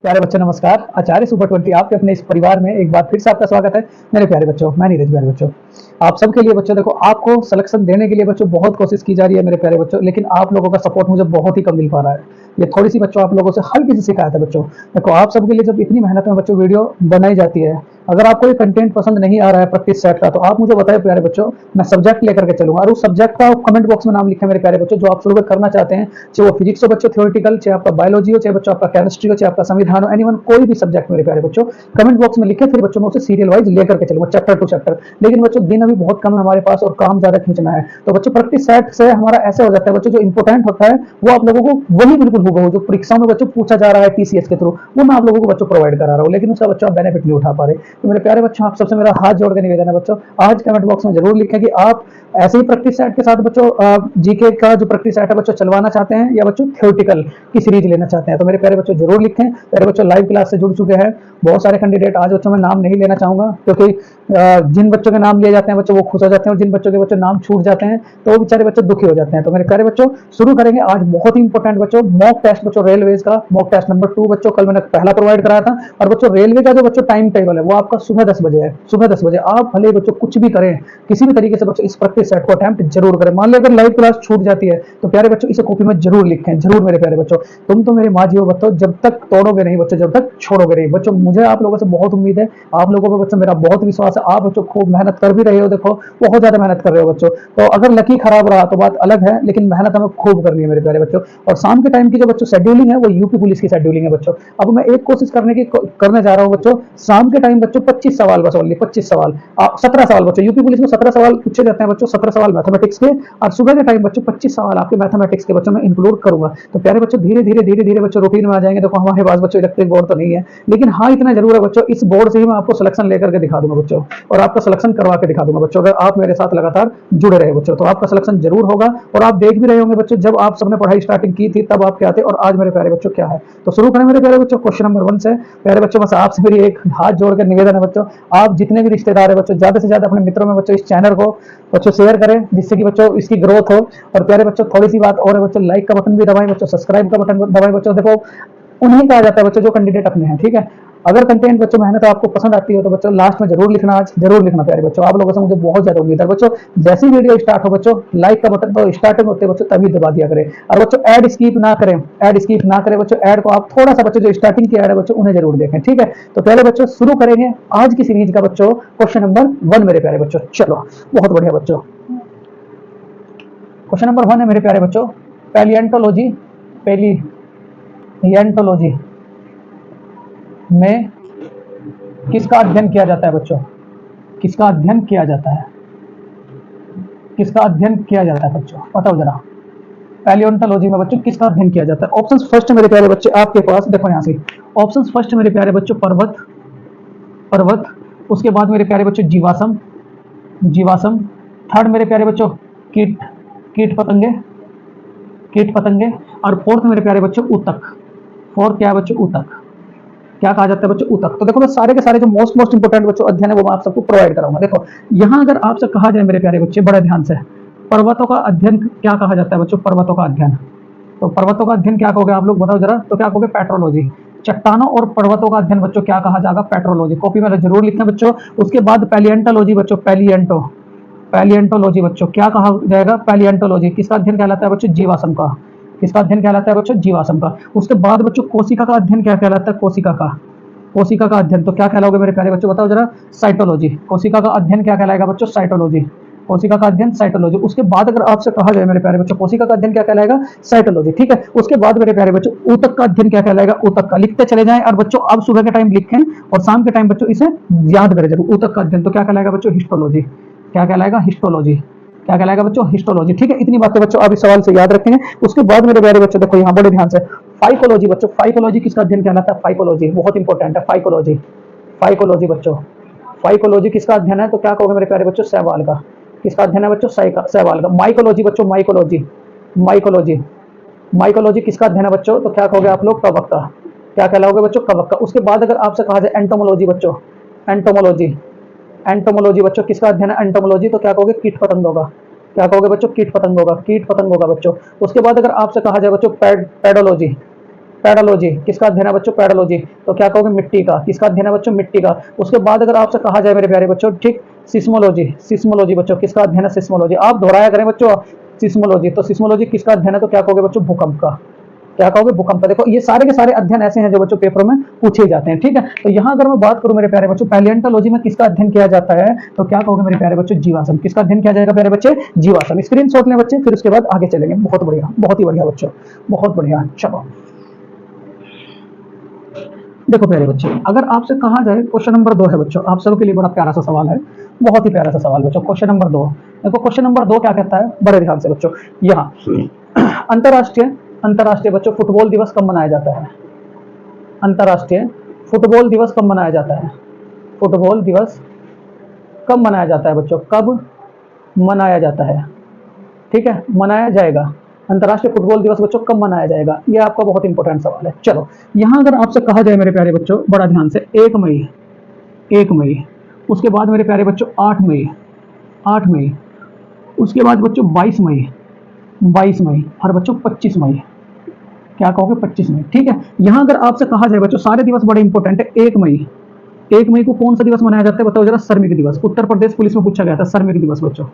प्यारे बच्चों नमस्कार। आचार्य सुपर 20 आपके अपने इस परिवार में एक बार फिर से आपका स्वागत है। मेरे प्यारे बच्चों, मैं नीरज। प्यारे बच्चों, आप सबके लिए बच्चों देखो, आपको सिलेक्शन देने के लिए बच्चों बहुत कोशिश की जा रही है मेरे प्यारे बच्चों, लेकिन आप लोगों का सपोर्ट मुझे बहुत ही कम मिल पा रहा है। ये थोड़ी सी बच्चों आप लोगों से हल्की सी शिकायत है बच्चों। देखो, आप सबके लिए जब इतनी मेहनत में बच्चों वीडियो बनाई जाती है, अगर आपको ये कंटेंट पसंद नहीं आ रहा है प्रैक्टिस सेट का, तो आप मुझे बताएं प्यारे बच्चों, मैं सब्जेक्ट लेकर के चलूंगा और उस सब्जेक्ट का कमेंट बॉक्स में नाम लिखें मेरे प्यारे बच्चों, जो आप शुरू में करना चाहते हैं। चाहे वो फिजिक्स हो बच्चों थ्योरेटिकल, चाहे आपका बायोलॉजी हो, चाहे बच्चों आपका केमिस्ट्री हो, चाहे आपका संविधान हो, एनीवन कोई भी सब्जेक्ट मेरे प्यारे बच्चों कमेंट बॉक्स में लिखे। फिर बच्चों मैं उसे सीरियल वाइज लेकर के चलूंगा, चैप्टर टू चैप्टर। लेकिन बच्चों दिन अभी बहुत कम है हमारे पास और काम ज्यादा खींचना है, तो बच्चों प्रैक्टिस सेट से हमारा ऐसे हो जाता है बच्चों, जो इंपॉर्टेंट होता है वो आप लोगों को वही बिल्कुल होगा, जो परीक्षाओं में बच्चों पूछा जा रहा है टीसीएस के थ्रू, वो मैं आप लोगों को बच्चों प्रोवाइड करा रहा हूँ, लेकिन उसका बच्चों आप बेनिफिट नहीं उठा पा रहे। तो मेरे प्यारे बच्चों, आप सबसे मेरा हाथ जोड़ के निवेदन है बच्चों, आज कमेंट बॉक्स में जरूर लिखें कि आप ऐसे ही प्रैक्टिस सेट के साथ बच्चों जीके का जो प्रैक्टिस सेट है बच्चों चलवाना चाहते हैं, या बच्चों थ्योरेटिकल की सीरीज लेना चाहते हैं। तो मेरे प्यारे बच्चों जरूर लिखें। प्यारे बच्चों, लाइव क्लास से जुड़ चुके हैं बहुत सारे कैंडिडेट। आज बच्चों मैं नाम नहीं लेना चाहूंगा, क्योंकि जिन बच्चों के नाम लिए जाते हैं बच्चों वो खुश हो जाते हैं, और जिन बच्चों के बच्चों नाम छूट जाते हैं तो वो बेचारे बच्चों दुखी हो जाते हैं। तो मेरे प्यारे बच्चों, शुरू करेंगे आज बहुत ही इंपॉर्टेंट बच्चों मॉक टेस्ट बच्चों, रेलवेज का मॉक टेस्ट नंबर 2 बच्चों। कल मैंने पहला प्रोवाइड कराया था, और बच्चों रेलवे का जो बच्चों टाइम टेबल है वो आपका सुबह 10 बजे है। सुबह 10 बजे आप भले बच्चों कुछ भी करें, किसी भी तरीके से बच्चों इस प्रैक्टिस सेट को अटेम्प्ट जरूर करें। मान लो अगर लाइव क्लास छूट जाती है तो प्यारे बच्चों इसे कॉपी में जरूर लिखें, जरूर मेरे प्यारे बच्चों। तुम तो मेरे माँ जी हो बच्चों, जब तक तोड़ोगे नहीं बच्चों, जब तक छोड़ोगे नहीं बच्चों। मुझे आप लोगों से बहुत उम्मीद है, आप लोगों पर बच्चों मेरा बहुत विश्वास है। आप बच्चों खूब मेहनत कर भी रहे हो, देखो बहुत ज्यादा मेहनत कर रहे हो बच्चों। तो अगर लकी खराब रहा तो बात अलग है, लेकिन मेहनत हमें खूब करनी है मेरे प्यारे बच्चों। और शाम के टाइम की जो बच्चों शेड्यूलिंग है वो यूपी पुलिस की शेड्यूलिंग है बच्चों। अब मैं एक कोशिश करने जा रहा हूँ बच्चों, शाम के टाइम बच्चों 25 सवाल, बस ओनली 25 सवाल, 17 सवाल बच्चों। यूपी पुलिस में 17 सवाल पूछे जाते हैं बच्चों, 17 सवाल मैथमेटिक्स के, और सुबह के टाइम बच्चों 25 सवाल आपके मैथमेटिक्स के बच्चों में इंक्लूड करूंगा। तो प्यारे बच्चों धीरे धीरे धीरे धीरे बच्चों रूटीन में आ जाएंगे। देखो हमारे पास बच्चों इलेक्ट्रिक बोर्ड तो नहीं है, लेकिन हाँ इतना जरूर है बच्चों, इस बोर्ड से ही मैं आपको सिलेक्शन लेकर के दिखा दूंगा बच्चों, और आपका सिलेक्शन करवा के दिखा दूंगा बच्चों। अगर आप मेरे साथ लगातार जुड़े रहे बच्चों तो आपका सिलेक्शन जरूर होगा। और आप देख भी रहे होंगे बच्चों, जब आप सबने पढ़ाई स्टार्टिंग की थी तब आप क्या थे, और आज मेरे प्यारे बच्चों क्या है। तो शुरू करें मेरे प्यारे बच्चों क्वेश्चन नंबर 1 से। प्यारे बच्चों, बस आपसे मेरी एक हाथ जोड़कर निवेदन है बच्चों, आप जितने भी रिश्तेदार है बच्चों, ज्यादा से ज्यादा अपने मित्रों में बच्चों इस चैनल को बच्चों शेयर करें, जिससे कि बच्चों इसकी ग्रोथ हो। और प्यारे बच्चों, थोड़ी सी बात और है बच्चों, लाइक का बटन भी दबाएं बच्चों, सब्सक्राइब का बटन दबाएं बच्चों। देखो उन्हें कहा जाता है बच्चों जो कैंडिडेट अपने हैं, ठीक है। अगर कंटेंट बच्चों मेहनत आपको पसंद आती है तो बच्चों लास्ट में जरूर लिखना, आज जरूर लिखना प्यारे बच्चों। आप लोगों से मुझे बहुत ज्यादा उम्मीद है बच्चों। जैसी वीडियो स्टार्ट हो बच्चों, लाइक का बटन तो स्टार्टिंग होते बच्चों तभी दबा दिया करें, और बच्चों ऐड स्किप ना करें, ऐड स्किप ना करें बच्चों। ऐड को आप थोड़ा सा बच्चों, जो स्टार्टिंग की ऐड है बच्चों उन्हें जरूर देखें, ठीक है। तो पहले बच्चों शुरू करेंगे आज की सीरीज का बच्चों क्वेश्चन नंबर 1 मेरे प्यारे बच्चों। चलो बहुत बढ़िया बच्चों, क्वेश्चन नंबर 1 है मेरे प्यारे बच्चों, पैलियंटोलॉजी, पैलियंटोलॉजी में किसका अध्ययन किया जाता है बच्चों? किसका अध्ययन किया जाता है? किसका अध्ययन किया जाता है बच्चों, बताओ जरा। पैलियोंटोलॉजी में बच्चों किसका अध्ययन किया जाता है? ऑप्शंस फर्स्ट मेरे प्यारे बच्चे आपके पास, देखो यहाँ से ऑप्शंस फर्स्ट मेरे प्यारे बच्चों, पर्वत, पर्वत। उसके बाद मेरे प्यारे बच्चों जीवाश्म, जीवाश्म। थर्ड मेरे प्यारे बच्चों कीट, कीट पतंगे, कीट पतंगे। और फोर्थ मेरे प्यारे बच्चों ऊतक। फोर्थ क्या है बच्चों? ऊतक। क्या कहा जाता है बच्चों? ऊतक। तो देखो मैं सारे के सारे जो मोस्ट इंपोर्टेंट बच्चों अध्ययन है वो मैं आप सबको प्रोवाइड कराऊंगा। देखो यहाँ अगर आपसे कहा जाए मेरे प्यारे बच्चे, बड़े ध्यान से, पर्वतों का अध्ययन क्या कहा जाता है बच्चों? पर्वतों का अध्ययन। तो पर्वतों का अध्ययन क्या कहोगे आप लोग, बताओ जरा। तो क्या कहोगे? पेट्रोलॉजी। चट्टानों और पर्वतों का अध्ययन बच्चों क्या कहा जाएगा? पेट्रोलॉजी। कॉपी में जरूर लिखना बच्चों। उसके बाद पैलियंटोलॉजी बच्चों, पैलियंटो, पैलियंटोलॉजी बच्चों क्या कहा जाएगा? पैलियंटोलॉजी। किसका अध्ययन कहलाता है बच्चों? जीवाश्म का। किसका अध्ययन कहलाता है बच्चों? जीवाश्म का। उसके बाद बच्चों कोशिका का अध्ययन क्या कहलाता है? कोशिका का। कोशिका का अध्ययन तो क्या कहलाओगे मेरे प्यारे बच्चों, बताओ जरा। साइटोलॉजी। कोशिका का अध्ययन क्या कहलाएगा बच्चों? साइटोलॉजी। कोशिका का अध्ययन साइटोलॉजी। उसके बाद अगर आपसे कहा जाए मेरे प्यारे बच्चों, कोशिका का अध्ययन क्या कहलाएगा? साइटोलॉजी, ठीक है। उसके बाद मेरे प्यारे बच्चों ऊतक का अध्ययन क्या कहलाएगा? ऊतक का। लिखते चले जाएं, और बच्चों अब सुबह के टाइम लिखें और शाम के टाइम बच्चों इसे याद करें जरूर। ऊतक का अध्ययन तो क्या कहलाएगा बच्चों? हिस्टोलॉजी। क्या कहलाएगा? हिस्टोलॉजी। क्या कहलाएगा बच्चों? हिस्टोलॉजी, ठीक है। इतनी बातें बच्चों आप इस सवाल से याद रखेंगे। उसके बाद मेरे प्यारे बच्चों देखो यहाँ बड़े ध्यान से, फाइकोलॉजी बच्चों। फाइकोलॉजी किसका अध्ययन कहलाता है? फाइकोलॉजी, बहुत इंपॉर्टेंट है फाइकोलॉजी। फाइकोलॉजी बच्चों, फाइकोलॉजी किसका अध्ययन है? तो क्या कहोगे मेरे प्यारे बच्चों? शैवाल का। किसका अध्ययन है बच्चों? शैवाल का। माइकोलॉजी बच्चों, माइकोलॉजी, माइकोलॉजी, माइकोलॉजी किसका अध्ययन है बच्चों? तो क्या कहोगे आप लोग? कवक का। क्या कहलाओगे बच्चों? कवक का। उसके बाद अगर आपसे कहा जाए एंटोमोलॉजी बच्चों, एंटोमोलॉजी, एंटोमोलॉजी बच्चों किसका अध्ययन है? एंटोमोलॉजी तो क्या कहोगे? कीट पतंगों का। क्या कहोगे बच्चों? कीट पतंगों का, कीट पतंगों का बच्चों। उसके बाद अगर आपसे कहा जाए बच्चों पेडोलॉजी, पेडोलॉजी, किसका अध्ययन है बच्चों? पेडोलॉजी। तो क्या कहोगे? मिट्टी का। किसका अध्ययन है बच्चों? मिट्टी का। उसके बाद अगर आपसे कहा जाए मेरे प्यारे बच्चों, ठीक, सिस्मोलॉजी, सिस्मोलॉजी बच्चों, किसका अध्ययन है? सिस्मोलॉजी। आप दोहराया करें बच्चों, सिस्मोलॉजी। तो सिस्मोलॉजी किसका अध्ययन है? तो क्या कहोगे बच्चों? भूकंप का। क्या कहोगे? भूकंप का। देखो ये सारे के सारे अध्ययन ऐसे हैं जो बच्चों पेपरों में पूछे जाते हैं, ठीक है। तो यहाँ अगर मैं बात करूं मेरे प्यारे बच्चों, पैलियोंटोलॉजी में किसका अध्ययन किया जाता है? तो क्या कहोगे मेरे प्यारे बच्चों? जीवाश्म। किसका अध्ययन किया जाएगा प्यारे बच्चे? जीवाश्म। स्क्रीनशॉट लें बच्चे, फिर उसके बाद आगे चलेंगे। बहुत बढ़िया, बहुत ही बढ़िया बच्चों, बहुत बढ़िया। चलो देखो प्यारे बच्चे, अगर आपसे कहा जाए, क्वेश्चन नंबर 2 है बच्चों, आप सबके लिए बड़ा प्यारा सा सवाल है, बहुत ही प्यारा सा सवाल बच्चों। क्वेश्चन नंबर 2, देखो क्वेश्चन नंबर 2 क्या कहता है, बड़े ध्यान से बच्चों। यहाँ अंतरराष्ट्रीय अंतरराष्ट्रीय बच्चों फुटबॉल दिवस कब मनाया जाता है? अंतरराष्ट्रीय फुटबॉल दिवस कब मनाया जाता है? फुटबॉल दिवस कब मनाया जाता है बच्चों? कब मनाया जाता है? ठीक है, मनाया जाएगा। अंतर्राष्ट्रीय फुटबॉल दिवस बच्चों कब मनाया जाएगा? ये आपका बहुत इंपॉर्टेंट सवाल है। चलो यहाँ अगर आपसे कहा जाए मेरे प्यारे बच्चों, बड़ा ध्यान से, 1 मई, 1 मई, उसके बाद मेरे प्यारे बच्चों 8 मई, 8 मई, उसके बाद बच्चों 22 मई, 22 मई, और बच्चों 25 मई। क्या कहोगे? 25 मई। ठीक है, यहाँ अगर आपसे कहा जाए बच्चों, सारे दिवस बड़े इंपॉर्टेंट है। 1 मई, 1 मई को कौन सा दिवस मनाया जाता है बताओ जरा? श्रमिक दिवस। उत्तर प्रदेश पुलिस में पूछा गया था, श्रमिक दिवस बच्चों,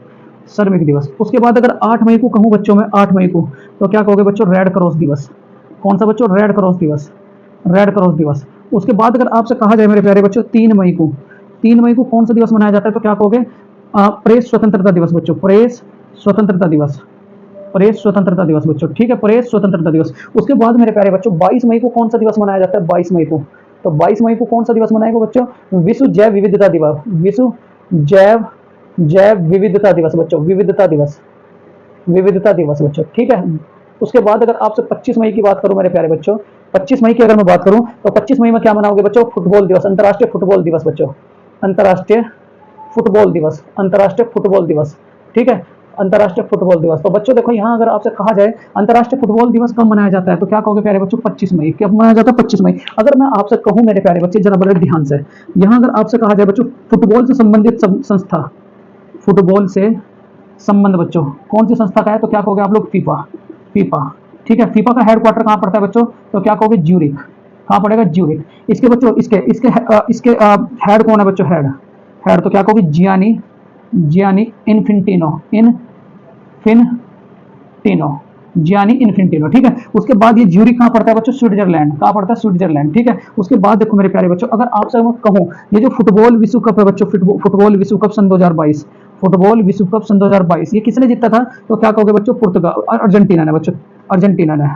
श्रमिक दिवस। उसके बाद अगर 8 मई को कहूँ बच्चों मैं, 8 मई को, तो क्या कहोगे बच्चों? रेड क्रॉस दिवस। कौन सा बच्चों? रेड क्रॉस दिवस, रेड क्रॉस दिवस। उसके बाद अगर आपसे कहा जाए मेरे प्यारे बच्चों, 3 मई को, 3 मई को कौन सा दिवस मनाया जाता है? तो क्या कहोगे? प्रेस स्वतंत्रता दिवस बच्चों, प्रेस स्वतंत्रता दिवस, प्रेस स्वतंत्रता दिवस बच्चों। ठीक है, प्रेस स्वतंत्रता दिवस। उसके बाद मेरे प्यारे बच्चों 22 मई को कौन सा दिवस मनाया जाता है? 22 मई को, तो 22 मई को कौन सा दिवस मनाएगा बच्चों? विश्व जैव विविधता दिवस, विश्व जैव जैव विविधता दिवस बच्चों, विविधता दिवस, विविधता दिवस बच्चों। ठीक है, उसके बाद अगर आपसे 25 मई की बात करूं मेरे प्यारे बच्चों, 25 मई की अगर मैं बात करूं, तो 25 मई में क्या मनाओगे बच्चों? फुटबॉल दिवस, अंतर्राष्ट्रीय फुटबॉल दिवस बच्चों, अंतर्राष्ट्रीय फुटबॉल दिवस, अंतर्राष्ट्रीय फुटबॉल दिवस। ठीक है, अंतर्राष्ट्रीय फुटबॉल दिवस। तो बच्चों देखो यहाँ अगर आपसे कहा जाए अंतर्राष्ट्रीय फुटबॉल दिवस कब मनाया जाता है, तो क्या कहोगे प्यारे बच्चों? 25 मई। कब मनाया जाता है? 25 मई। अगर मैं आपसे कहूँ मेरे प्यारे बच्चे, जरा बड़े ध्यान से, यहाँ अगर आपसे कहा जाए बच्चों, फुटबॉल से संबंधित संस्था, फुटबॉल से संबंध बच्चों कौन सी संस्था का है? तो क्या कहोगे आप लोग? FIFA, FIFA. ठीक है, फीफा का हेडक्वार्टर कहाँ पड़ता है बच्चों? तो क्या कहोगे? ज्यूरिक। कहाँ पड़ेगा? ज्यूरिक। इसके बच्चों, इसके इसके इसके हेड कौन है बच्चों? हेड, हेड तो क्या कहोगे? जियानी, जियानी इन्फिंटिनो, इनफिनटिनो, जियानी इन्फिंटिनो। ठीक है, उसके बाद ये ज्यूरिक कहाँ पड़ता है बच्चों? स्विट्जरलैंड। कहाँ पड़ता है? स्विट्जरलैंड। ठीक है, उसके बाद देखो मेरे प्यारे बच्चों, अगर आपसे मैं कहूँ, ये जो फुटबॉल विश्व कप है बच्चों, फुटबॉल विश्व कप सन 2022, फुटबॉल विश्व कप सन 2022, ये किसने जीता था? तो क्या कहोगे बच्चों? पुर्तगाल, अर्जेंटीना ने बच्चों, अर्जेंटीना ने,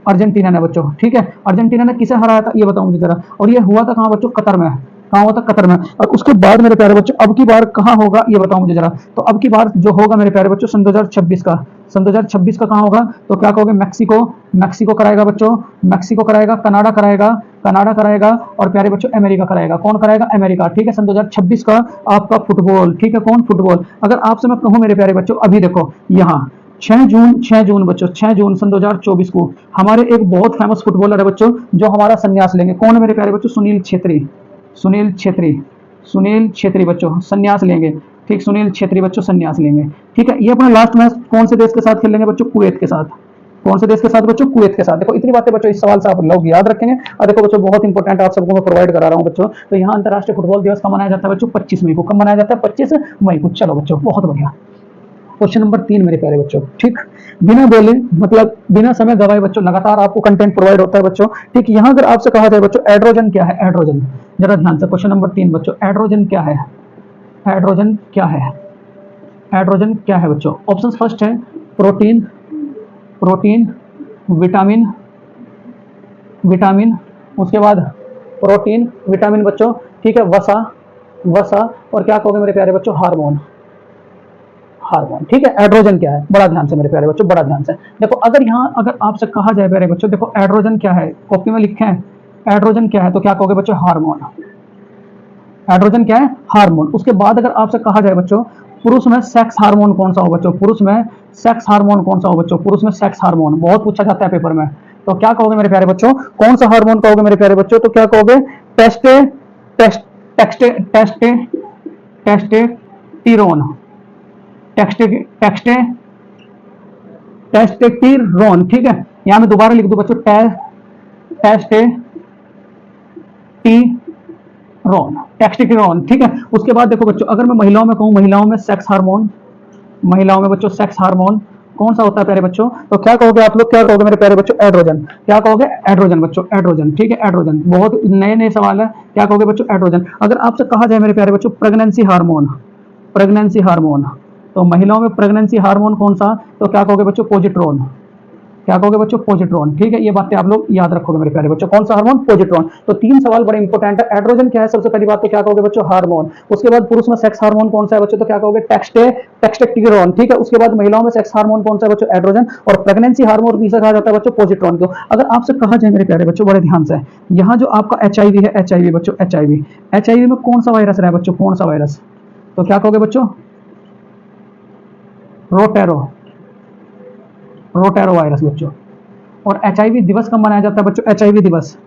अर्जेंटीना ने बच्चों। ठीक है, अर्जेंटीना ने किसे हराया था ये बताओ मुझे जरा? और ये हुआ था कहाँ बच्चों? कतर में। कहाँ हुआ था? कतर में। और उसके बाद मेरे प्यारे बच्चों अब की बार कहाँ होगा ये बताओ मुझे जरा? तो अब की बार जो होगा मेरे प्यारे बच्चों, सन 2026 का, सन 2026 का कहाँ होगा? तो क्या कहोगे? मैक्सिको, मैक्सिको कराएगा बच्चों, मैक्सिको कराएगा, कनाडा कराएगा, कनाडा कराएगा, और प्यारे बच्चों अमेरिका कराएगा। कौन कराएगा? अमेरिका। ठीक है, सन 2026 का आपका फुटबॉल। ठीक है, कौन? फुटबॉल। अगर आपसे मैं कहूँ मेरे प्यारे बच्चों, अभी देखो यहाँ 6 जून, 6 जून बच्चों, 6 जून सन 2024 को हमारे एक बहुत फेमस फुटबॉलर है बच्चों, जो हमारा संन्यास लेंगे। कौन है मेरे प्यारे बच्चों? सुनील छेत्री, सुनील छेत्री, सुनील छेत्री बच्चों संन्यास लेंगे। ठीक, सुनील छेत्री बच्चों संन्यास लेंगे। ठीक है, ये अपना लास्ट मैच कौन से देश के साथ खेल लेंगे बच्चों? कुवैत के साथ। कौन से देश के साथ बच्चों? कुवैत के साथ। देखो इतनी बातें बच्चों इस सवाल से आप लोग याद रखेंगे। और देखो बच्चों बहुत इंपॉर्टेंट आप सबको मैं प्रोवाइड करा रहा हूं बच्चों। तो यहाँ अंतर्राष्ट्रीय फुटबॉल दिवस कब मनाया जाता है बच्चों? 25 मई को। कब मनाया जाता है? 25 मई को। चलो बच्चों बहुत बढ़िया। क्वेश्चन नंबर 3 मेरे प्यारे बच्चों, ठीक, बिना बोले मतलब बिना समय गवाए बच्चों लगातार आपको कंटेंट प्रोवाइड होता है बच्चों। ठीक, यहाँ अगर आपसे कहा जाए बच्चों एड्रोजन क्या है? एड्रोजन, जरा ध्यान से, क्वेश्चन नंबर 3 बच्चों, एड्रोजन क्या है? एड्रोजन क्या है? एड्रोजन क्या है बच्चों? ऑप्शन फर्स्ट है प्रोटीन, प्रोटीन, विटामिन, विटामिन, उसके बाद प्रोटीन, विटामिन बच्चों। ठीक है, वसा, वसा, और क्या कहोगे मेरे प्यारे बच्चों? Hormone, hormone. ठीक है, एड्रोजन क्या है? बड़ा ध्यान से मेरे प्यारे बच्चों, बड़ा ध्यान से देखो। अगर यहाँ अगर आपसे कहा जाए प्यारे बच्चों, देखो एड्रोजन क्या है, कॉपी में लिखे हैं एड्रोजन क्या है, तो क्या कहोगे बच्चों? हार्मोन। एड्रोजन क्या है? हार्मोन। उसके बाद अगर आपसे कहा जाए बच्चों पुरुष में सेक्स हार्मोन कौन सा हो बच्चों? पुरुष में सेक्स हार्मोन कौन सा हो बच्चों? पुरुष में सेक्स हार्मोन बहुत पूछा जाता है पेपर में। तो क्या कहोगे मेरे प्यारे बच्चों? कौन सा हार्मोन कहोगे मेरे प्यारे बच्चों? तो क्या कहोगे? टेस्टे टेस्ट टेस्टे टेस्टे टेस्टेटिरोन, टेक्सटे टेक्सटे टेस्टेटिरोन। ठीक है, यहां मैं दोबारा लिख दूं बच्चों, टेस्टेरोन, ठीक है। उसके बाद देखो बच्चों, अगर मैं महिलाओं में कहूँ, महिलाओं में सेक्स हार्मोन, महिलाओं में बच्चों सेक्स हार्मोन कौन सा होता है प्यारे बच्चों? तो क्या कहोगे आप लोग, क्या कहोगे मेरे प्यारे बच्चों? एड्रोजन। क्या कहोगे? एड्रोजन बच्चों, एड्रोजन, ठीक है, एड्रोजन। बहुत नए नए सवाल है। क्या कहोगे बच्चों? एड्रोजन। अगर आपसे कहा जाए मेरे प्यारे बच्चों प्रेगनेंसी हार्मोन, प्रेगनेंसी हार्मोन, तो महिलाओं में प्रेगनेंसी हार्मोन कौन सा? तो क्या कहोगे बच्चों? पोजिट्रोन। क्या कहोगे बच्चों? पोजिट्रॉन, ठीक है। ये बातें आप लोग याद रखोगे मेरे प्यारे बच्चों। कौन सा हार्मोन? पोजिट्रॉन। तो तीन सवाल बड़े इंपॉर्टेंट है। एड्रोजन क्या है? सबसे पहली बात तो क्या कहोगे बच्चों? हार्मोन। उसके बाद पुरुष में सेक्स हार्मोन कौन सा है बच्चों? तो क्या कहोगे? टेस्टेस्टेरोन, ठीक है। उसके बाद महिलाओं में सेक्स हार्मोन कौन सा है बच्चों? एड्रोजन। और प्रेगनेंसी हार्मोन किसे कहा जाता है बच्चों? पोजिट्रॉन को। अगर आपसे कहा जाए मेरे प्यारे बच्चों, बड़े ध्यान से, यहाँ जो आपका एचआईवी है, एचआईवी बच्चों, एचआईवी, एचआईवी में कौन सा वायरस रहा है बच्चों? कौन सा वायरस? तो क्या कहोगे बच्चों? रोटेरो, रोटेरो वायरस बच्चों। और एचआईवी दिवस कब मनाया जाता है बच्चों? एचआईवी दिवस,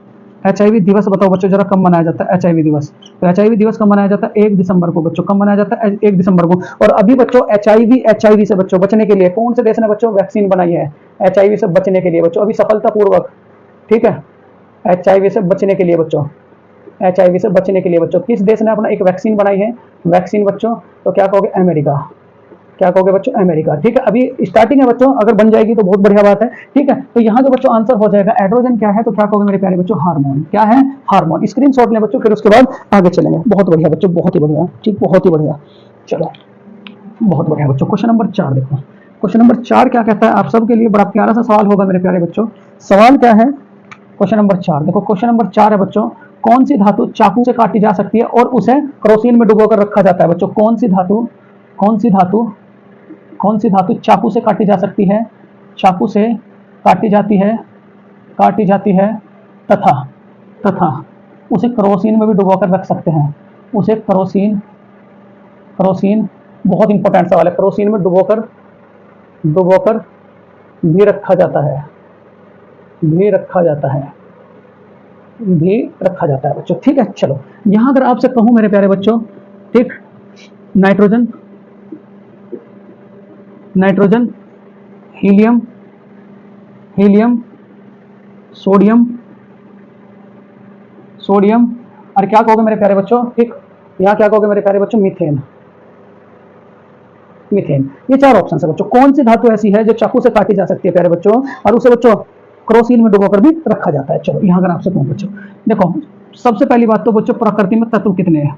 एचआईवी दिवस बताओ बच्चों जरा, कब मनाया जाता है एचआईवी दिवस? तो एचआईवी दिवस कब मनाया जाता है? 1 दिसंबर को बच्चों। कब मनाया जाता है? 1 दिसंबर को। और अभी बच्चों एचआईवी से बच्चों बचने के लिए कौन से देश ने बच्चों वैक्सीन बनाई है? एचआईवी से बचने के लिए बच्चों अभी सफलतापूर्वक, ठीक है, एचआईवी से बचने के लिए बच्चों, एचआईवी से बचने के लिए बच्चों किस देश ने अपना एक वैक्सीन बनाई है? वैक्सीन बच्चों, तो क्या कहोगे? अमेरिका। क्या कहोगे बच्चों? अमेरिका, ठीक है। अभी स्टार्टिंग है बच्चों, अगर बन जाएगी तो बहुत बढ़िया बात है, ठीक है। तो यहाँ जो बच्चों आंसर हो जाएगा एड्रोजन क्या है, तो क्या कहोगे मेरे प्यारे बच्चों? हार्मोन। क्या है? हार्मोन। स्क्रीनशॉट लें बच्चों, फिर उसके बाद आगे चलेंगे। बहुत बढ़िया बच्चों, बहुत ही बढ़िया, ठीक, बहुत ही बढ़िया। चलो, बहुत बढ़िया बच्चों। क्वेश्चन नंबर 4 देखो। क्वेश्चन नंबर 4 क्या कहता है? आप सबके लिए बड़ा प्यारा सा सवाल होगा मेरे प्यारे बच्चों। सवाल क्या है? क्वेश्चन नंबर 4 देखो। क्वेश्चन नंबर 4 है बच्चों, कौन सी धातु चाकू से काटी जा सकती है और उसे केरोसिन में डुबोकर रखा जाता है बच्चों? कौन सी धातु, कौन सी धातु, कौन सी धातु चाकू से काटी जा सकती है, चाकू से काटी जाती है, काटी जाती है, तथा, तथा उसे केरोसिन में भी डुबोकर रख सकते हैं। उसे केरोसिन, केरोसिन, बहुत इंपॉर्टेंट सवाल है। केरोसिन में डुबोकर, डुबोकर भी रखा जाता है, भी रखा जाता है, भी रखा जाता है बच्चों, ठीक है। चलो, यहां अगर आपसे कहूं मेरे प्यारे बच्चों, ठीक, nitrogen, nitrogen, helium, helium, sodium, sodium, और क्या कहोगे मेरे प्यारे बच्चों? ठीक, यहाँ क्या कहोगे मेरे प्यारे बच्चों? Methane, methane. ये 4 ऑप्शन है बच्चों। कौन सी धातु ऐसी है जो चाकू से काटी जा सकती है प्यारे बच्चों और उसे बच्चों क्रोसिन में डुबोकर भी रखा जाता है? चलो, यहाँ अगर आपसे कहूँ बच्चों, देखो, सबसे पहली बात तो बच्चों प्रकृति में तत्व कितने हैं?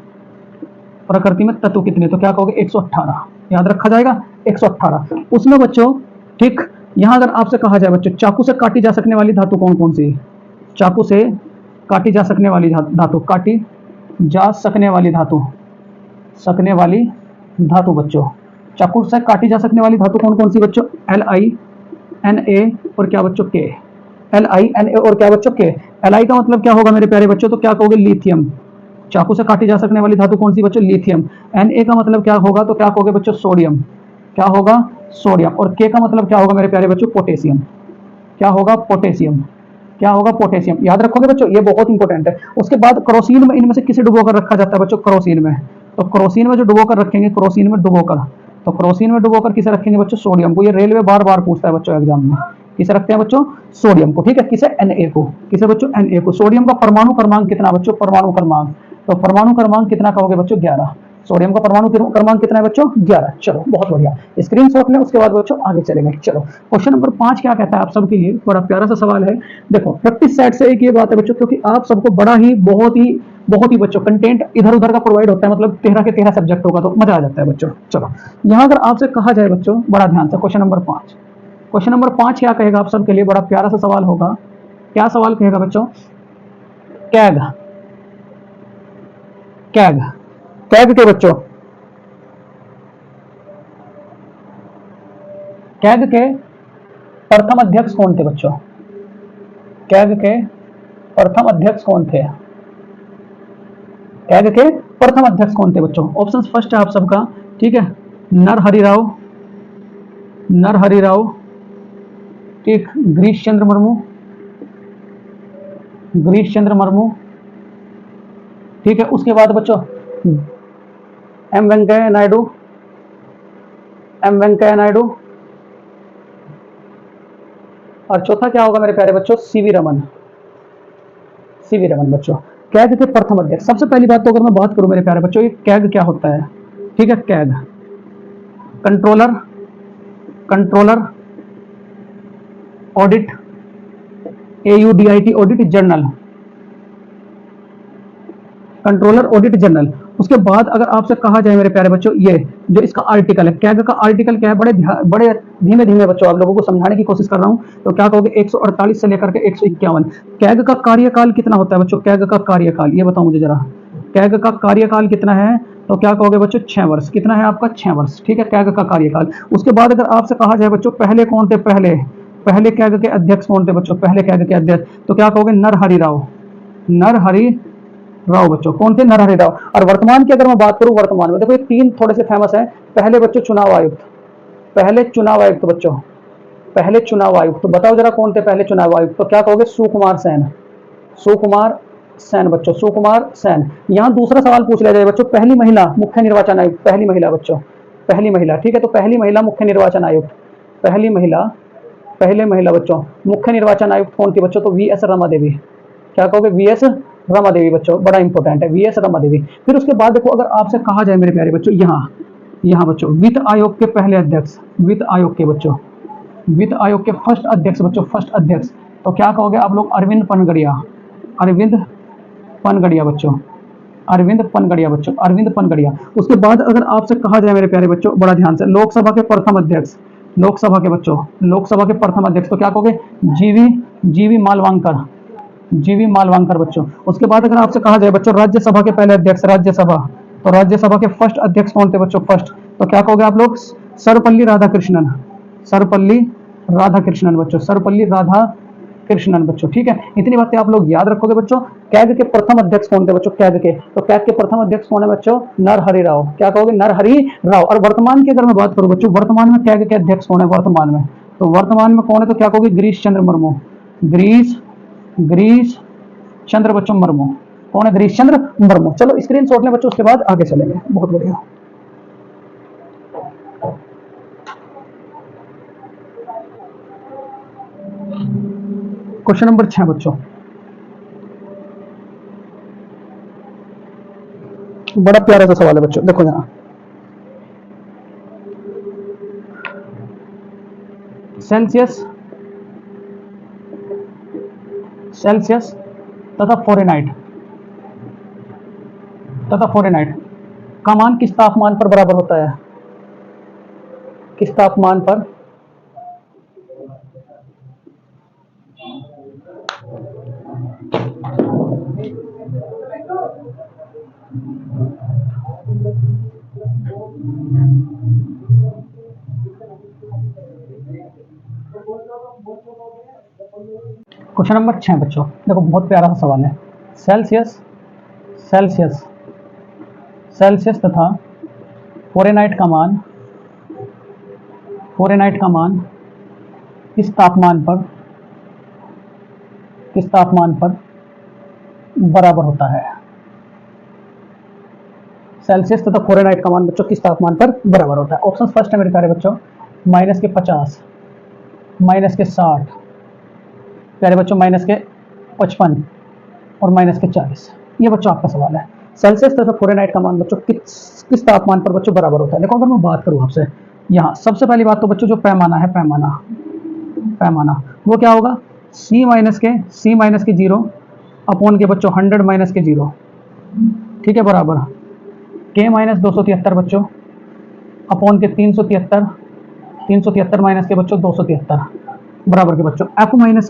प्रकृति में तत्व कितने? तो क्या कहोगे? 118, याद रखा जाएगा, 118। उसमें बच्चों, ठीक, यहाँ अगर आपसे कहा जाए बच्चों चाकू से काटी जा सकने वाली धातु कौन कौन सी है? चाकू से काटी जा सकने वाली धातु, काटी जा सकने वाली धातु, सकने वाली धातु बच्चों, चाकू से काटी जा सकने वाली धातु कौन कौन सी बच्चों? LiNa और क्या बच्चों? के। LiNa और क्या बच्चों? के। Li का मतलब क्या होगा मेरे प्यारे बच्चों? तो क्या कहोगे? लिथियम। चाकू से काटी जा सकने वाली धातु कौन सी बच्चों? लिथियम। Na का मतलब क्या होगा? तो क्या कहोगे बच्चों? सोडियम। क्या होगा? सोडियम। और K का मतलब क्या होगा मेरे प्यारे बच्चों? पोटेशियम। क्या होगा? पोटेशियम। क्या होगा? पोटेशियम। याद रखोगे बच्चों, ये बहुत इंपॉर्टेंट है। उसके बाद क्रोसिन में इनमें से किसे डुबोकर रखा जाता है बच्चों? क्रोसिन में। तो क्रोसिन में जो डुबोकर रखेंगे, क्रोसिन में डुबोकर, तो क्रोसिन में डुबोकर किसे रखेंगे बच्चों? सोडियम को। ये रेलवे बार बार पूछता है बच्चों एग्जाम में। किसे रखते हैं बच्चों? सोडियम को, ठीक है। किसे? Na को। किसे बच्चों? Na को। सोडियम का परमाणु क्रमांक कितना बच्चों? परमाणु क्रमांक, तो परमाणु क्रमांक कितना कहोगे बच्चों? 11। सोडियम का परमाणु क्रमांक कितना है बच्चों? 11। चलो, बहुत बढ़िया, स्क्रीनशॉट लें, उसके बाद बच्चों आगे चलेंगे। चलो, क्वेश्चन नंबर 5 क्या कहता है आप सबके लिए? बड़ा प्यारा सा सवाल है। देखो, प्रैक्टिस साइड से एक ये बात है बच्चों, क्योंकि आप सबको बड़ा ही, बहुत ही बच्चों कंटेंट इधर उधर का प्रोवाइड होता है, मतलब 13 के 13 सब्जेक्ट होगा तो मजा आ जाता है बच्चों। चलो, यहाँ अगर आपसे कहा जाए बच्चों, बड़ा ध्यान से, क्वेश्चन नंबर 5, क्वेश्चन नंबर 5 क्या कहेगा आप सबके लिए? बड़ा प्यारा सा सवाल होगा। क्या सवाल कहेगा बच्चों? कैग, कैग, कैग के बच्चों, कैग के प्रथम अध्यक्ष कौन थे बच्चों? कैग के प्रथम अध्यक्ष कौन थे? कैग के प्रथम अध्यक्ष कौन थे बच्चों? ऑप्शन फर्स्ट है आप सबका, ठीक है, नरहरि राव, नरहरि राव, ठीक, गिरीश चंद्र मुर्मू, गिरीश चंद्र मुर्मू, ठीक है। उसके बाद बच्चों एम वेंकैया नायडू, एम वेंकैया नायडू, और चौथा क्या होगा मेरे प्यारे बच्चों? सीवी रमन, CV रमन बच्चों। कैग के प्रथम अध्यक्ष, सबसे पहली बात तो अगर मैं बात करूं मेरे प्यारे बच्चों, ये कैग क्या होता है? ठीक है, CAG controller, controller audit, AUDIT audit general, controller audit general. उसके बाद अगर आपसे कहा जाए मेरे प्यारे बच्चों, ये जो इसका आर्टिकल है, कैग का आर्टिकल क्या है? बड़े धीमे धीमे बच्चों आप लोगों को समझाने की कोशिश कर रहा हूं, तो क्या कहोगे? 148 से लेकर के 151। कैग का कार्यकाल कितना होता है बच्चों? कैग का कार्यकाल ये बताओ मुझे जरा, कैग का कार्यकाल कितना है? तो क्या कहोगे बच्चों? 6 वर्ष। कितना है आपका? 6 वर्ष। ठीक है, कैग का कार्यकाल। उसके बाद अगर आपसे कहा जाए बच्चों, पहले कौन थे? पहले पहले कैग के अध्यक्ष कौन थे बच्चों? पहले कैग के अध्यक्ष, तो क्या कहोगे? नरहरि राव, नरहरि राव बच्चों। कौन थे? नरहरि राव। और वर्तमान की अगर मैं बात करूं, वर्तमान में देखो ये तीन थोड़े से फेमस हैं। पहले बच्चों चुनाव आयुक्त, पहले चुनाव आयुक्त बच्चों, पहले चुनाव आयुक्त। तो बताओ जरा कौन थे पहले चुनाव आयुक्त? तो क्या कहोगे? सुकुमार सेन, सुकुमार सेन बच्चों, सुकुमार सेन। यहाँ दूसरा सवाल पूछ लिया जाए बच्चों, पहली महिला मुख्य निर्वाचन आयुक्त, पहली महिला बच्चों, पहली महिला। ठीक है, तो पहली महिला मुख्य निर्वाचन आयुक्त, पहली महिला, पहले महिला बच्चों मुख्य निर्वाचन आयुक्त कौन थी बच्चों? तो VS रमा देवी। क्या कहोगे? VS रमा देवी बच्चों, बड़ा इंपॉर्टेंट है, VS रमा देवी। फिर उसके बाद देखो अगर आपसे कहा जाए मेरे प्यारे बच्चों, यहाँ बच्चों वित्त आयोग के पहले अध्यक्ष, वित्त आयोग के बच्चों, वित्त आयोग के फर्स्ट अध्यक्ष बच्चों, फर्स्ट अध्यक्ष। तो क्या कहोगे आप लोग? अरविंद पनगड़िया, अरविंद पनगड़िया बच्चों, अरविंद पनगड़िया बच्चों, अरविंद पनगड़िया। उसके बाद अगर आपसे कहा जाए मेरे प्यारे बच्चों, बड़ा ध्यान से, लोकसभा के प्रथम अध्यक्ष, लोकसभा के बच्चों, लोकसभा के प्रथम अध्यक्ष। तो क्या कहोगे? जीवी मालवांकर, जीवी मालवांकर बच्चों। उसके बाद अगर आपसे कहा जाए बच्चों, राज्यसभा के पहले अध्यक्ष, राज्यसभा, तो राज्यसभा के फर्स्ट अध्यक्ष कौन थे बच्चों? फर्स्ट, तो क्या कहोगे आप लोग? सर्वपल्ली राधाकृष्णन, सर्वपल्ली राधाकृष्णन बच्चों, सर्वपल्ली राधाकृष्णन बच्चों। ठीक है, इतनी बातें आप लोग याद रखोगे बच्चों। कैग के प्रथम अध्यक्ष कौन थे बच्चों? कैग के, तो कैग के प्रथम अध्यक्ष कौन है बच्चों? नरहरि राव। क्या कहोगे? नरहरि राव। और वर्तमान की अगर मैं बात करूं बच्चों, वर्तमान में कैग के अध्यक्ष कौन है? वर्तमान में, तो वर्तमान में कौन है? तो क्या कहोगे? गिरीश चंद्र मुर्मू, गिरीश चंद्र बच्चों मुर्मू। कौन है? गिरीश चंद्र मुर्मू। चलो स्क्रीन शॉट लें बच्चों, उसके बाद आगे चलेंगे। बहुत बढ़िया। क्वेश्चन नंबर 6 बच्चों, बड़ा प्यारा सा सवाल है बच्चों, देखो यहाँ सेल्सियस, सेल्सियस तथा फ़ारेनहाइट, तथा फ़ारेनहाइट का मान किस तापमान पर बराबर होता है? किस तापमान पर? क्वेश्चन नंबर 6 बच्चों, देखो बहुत प्यारा सा सवाल है। सेल्सियस, सेल्सियस, सेल्सियस तथा फ़ारेनहाइट का मान, फ़ारेनहाइट का मान किस तापमान पर, किस तापमान पर बराबर होता है? सेल्सियस तथा फ़ारेनहाइट का मान बच्चों किस तापमान पर बराबर होता है? ऑप्शन फर्स्ट है मेरे प्यारे बच्चों, -50, -60, प्यारे बच्चों -55 और -40। ये बच्चों आपका सवाल है। सेल्सियस तथा फ़ारेनहाइट का मान बच्चों किस तापमान पर बच्चों बराबर होता है? देखो अगर मैं बात करूं आपसे, यहाँ सबसे पहली बात तो बच्चों जो पैमाना है, पैमाना, पैमाना वो क्या होगा? C माइनस के 0 अपॉन के बच्चों 100 माइनस के 0। ठीक है, बराबर K माइनस 273 बच्चों अपॉन के 373, 373 माइनस के बच्चों 273 बराबर के बच्चों F माइनस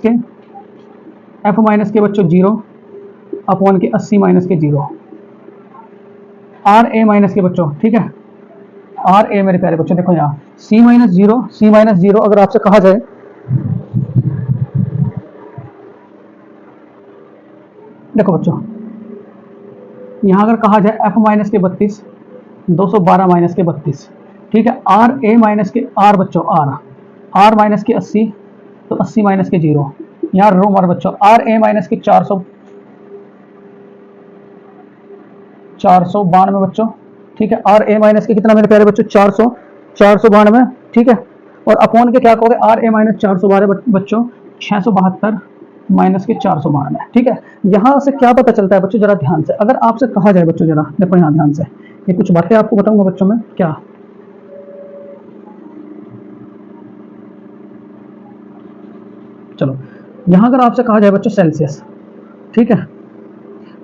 के बच्चों 0 अपॉन के 80 माइनस के 0, RA माइनस के बच्चों। ठीक है, RA मेरे प्यारे बच्चों देखो यहाँ C माइनस 0 अगर आपसे कहा जाए, देखो बच्चों यहाँ अगर कहा जाए F माइनस के 32, 212 माइनस के 32। ठीक है, RA माइनस के R बच्चों, R माइनस के 80, तो 80 माइनस के 0। यहाँ रो मार बच्चों, RA माइनस के 492 बच्चों। ठीक है, RA माइनस के कितना मेरे प्यारे बच्चों? 492। ठीक है, और अपॉन के क्या कहोगे? RA माइनस 412 बच्चों 672 माइनस के 492। ठीक है, यहाँ से क्या पता चलता है बच्चों, जरा ध्यान से अगर आपसे कहा जाए बच्चों, जरा देखो यहाँ ध्यान से, ये कुछ बातें आपको बताऊंगा बच्चों में क्या। चलो, यहाँ अगर आपसे कहा जाए बच्चों सेल्सियस, ठीक है,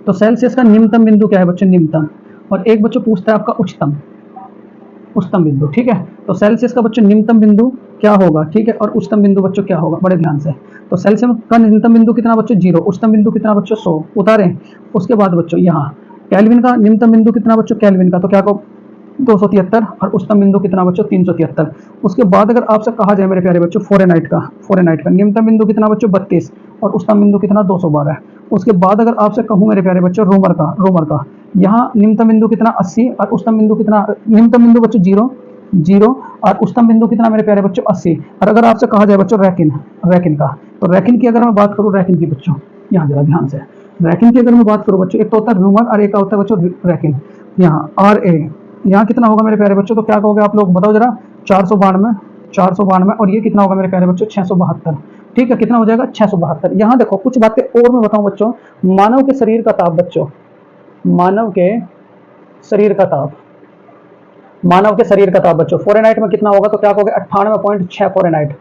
तो सेल्सियस का निम्नतम बिंदु क्या है बच्चों, निम्नतम, और एक बच्चों पूछता है आपका उच्चतम, उच्चतम बिंदु। ठीक है, तो सेल्सियस का बच्चों निम्नतम बिंदु क्या होगा, ठीक है, और उच्चतम बिंदु बच्चों क्या होगा, बड़े ध्यान से। तो सेल्सियस का निम्नतम बिंदु कितना बच्चों, 0, उच्चतम बिंदु कितना बच्चों, 100 उतारें। उसके बाद बच्चों यहाँ केल्विन का निम्नतम बिंदु कितना बच्चों, केल्विन का तो क्या को 273, और उच्चतम बिंदु कितना बच्चों, 373। उसके बाद अगर आपसे कहा जाए मेरे प्यारे बच्चों फ़ारेनहाइट का निम्नतम बिंदु कितना बच्चों, 32, और उच्चतम बिंदु कितना, 212। उसके बाद अगर आपसे कहूँ मेरे प्यारे बच्चों रोमर का यहाँ निम्नतम बिंदु कितना, 80, और उच्चतम बिंदु कितना, निम्नतम बिंदु बच्चों 0, और उच्चतम बिंदु कितना मेरे प्यारे बच्चों, 80। और अगर आपसे कहा जाए बच्चों रैकिन का, तो रैकिन की अगर मैं बात करूँ, रैकिन की बच्चों यहाँ जरा ध्यान से, रैकिन की अगर मैं बात करूँ बच्चों, एक तो होता है रूमर और एक होता है बच्चों रैकिन। यहाँ RA यहाँ कितना होगा मेरे प्यारे बच्चों, तो क्या कहोगे आप लोग बताओ जरा, 492, और ये कितना होगा मेरे प्यारे बच्चों, 672। ठीक है, कितना हो जाएगा, 672। यहाँ देखो कुछ बातें और मैं बताऊं बच्चों, मानव के शरीर का ताप बच्चों, मानव के शरीर का ताप, मानव के शरीर का ताप बच्चों फ़ारेनहाइट में कितना होगा, तो क्या कहोगे 98.6 फ़ारेनहाइट।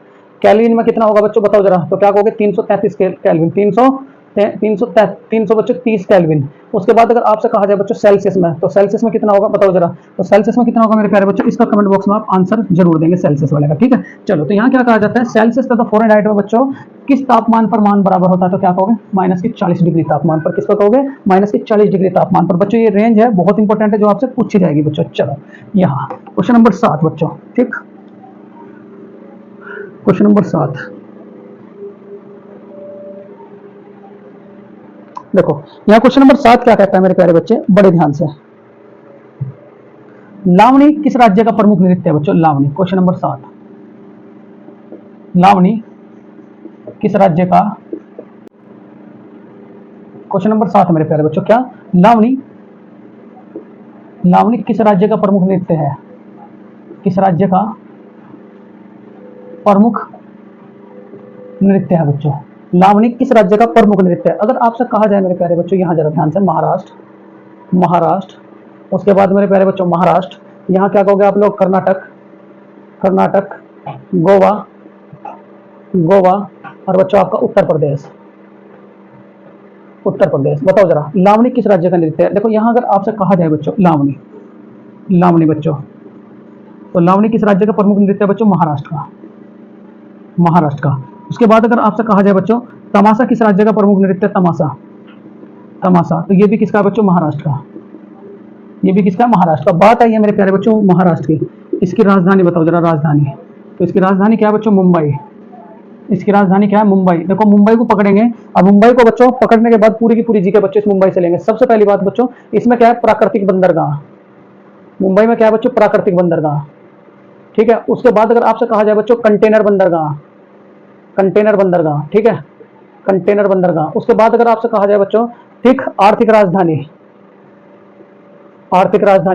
केल्विन में कितना होगा बच्चों बताओ जरा, तो क्या कहोगे 333 केल्विन, 300 बच्चों 30 केल्विन। उसके बाद अगर आपसे कहा जाए बच्चों सेल्सियस में, तो सेल्सियस में कितना होगा बताओ जरा, तो सेल्सियस में कितना होगा मेरे प्यारे बच्चों, इसका कमेंट बॉक्स में आप आंसर जरूर देंगे सेल्सियस वाले का। ठीक है, चलो, तो यहाँ क्या कहा जाता है, सेल्सियस तथा फ़ारेनहाइट में बच्चों किस तापमान पर मान बराबर होता है, तो क्या कहोगे माइनस के 40 डिग्री तापमान पर, किस पर कहोगे माइनस के 40 डिग्री तापमान पर। बच्चों ये रेंज है, बहुत इंपॉर्टेंट है, जो आपसे पूछी जाएगी बच्चों। चलो यहाँ क्वेश्चन नंबर 7 बच्चों, ठीक, क्वेश्चन नंबर 7 देखो, यहाँ क्वेश्चन नंबर 7 क्या कहता है मेरे प्यारे बच्चे, बड़े ध्यान से। लावणी किस राज्य का प्रमुख नृत्य है बच्चों, लावणी, क्वेश्चन नंबर 7, लावणी किस राज्य का, क्वेश्चन नंबर 7 मेरे प्यारे बच्चों, क्या लावणी, लावणी किस राज्य का प्रमुख नृत्य है, किस राज्य का प्रमुख नृत्य है बच्चों, लावणी किस राज्य का प्रमुख नृत्य है। अगर आपसे कहा जाए मेरे प्यारे बच्चों, यहाँ जरा ध्यान से, महाराष्ट्र, उसके बाद मेरे प्यारे बच्चों महाराष्ट्र, यहाँ क्या कहोगे आप लोग, कर्नाटक, गोवा, और बच्चों आपका उत्तर प्रदेश, बताओ जरा लावणी किस राज्य का नृत्य है। देखो यहाँ अगर आपसे कहा जाए बच्चों लावणी बच्चों, तो लावणी किस राज्य का प्रमुख नृत्य है बच्चों, महाराष्ट्र का। उसके बाद अगर आपसे कहा जाए बच्चों तमाशा किस राज्य का प्रमुख नृत्य, तमाशा, तो ये भी किसका बच्चों, महाराष्ट्र का, ये भी किसका, महाराष्ट्र का। बात आई है मेरे प्यारे बच्चों महाराष्ट्र की, इसकी राजधानी बताओ जरा, राजधानी, तो इसकी राजधानी क्या है बच्चों, मुंबई, इसकी राजधानी क्या है, मुंबई। देखो मुंबई को पकड़ेंगे, और मुंबई को बच्चों पकड़ने के बाद पूरी की पूरी जीके बच्चों इस मुंबई से लेंगे। सबसे पहली बात बच्चों, इसमें क्या है, प्राकृतिक बंदरगाह, मुंबई में क्या है बच्चों, प्राकृतिक बंदरगाह। ठीक है, उसके बाद अगर आपसे कहा जाए बच्चों कंटेनर बंदरगाह, ठीक है, कंटेनर बंदरगाह। उसके बाद अगर आपसे कहा जाए बच्चों, ठीक, आर्थिक राजधानी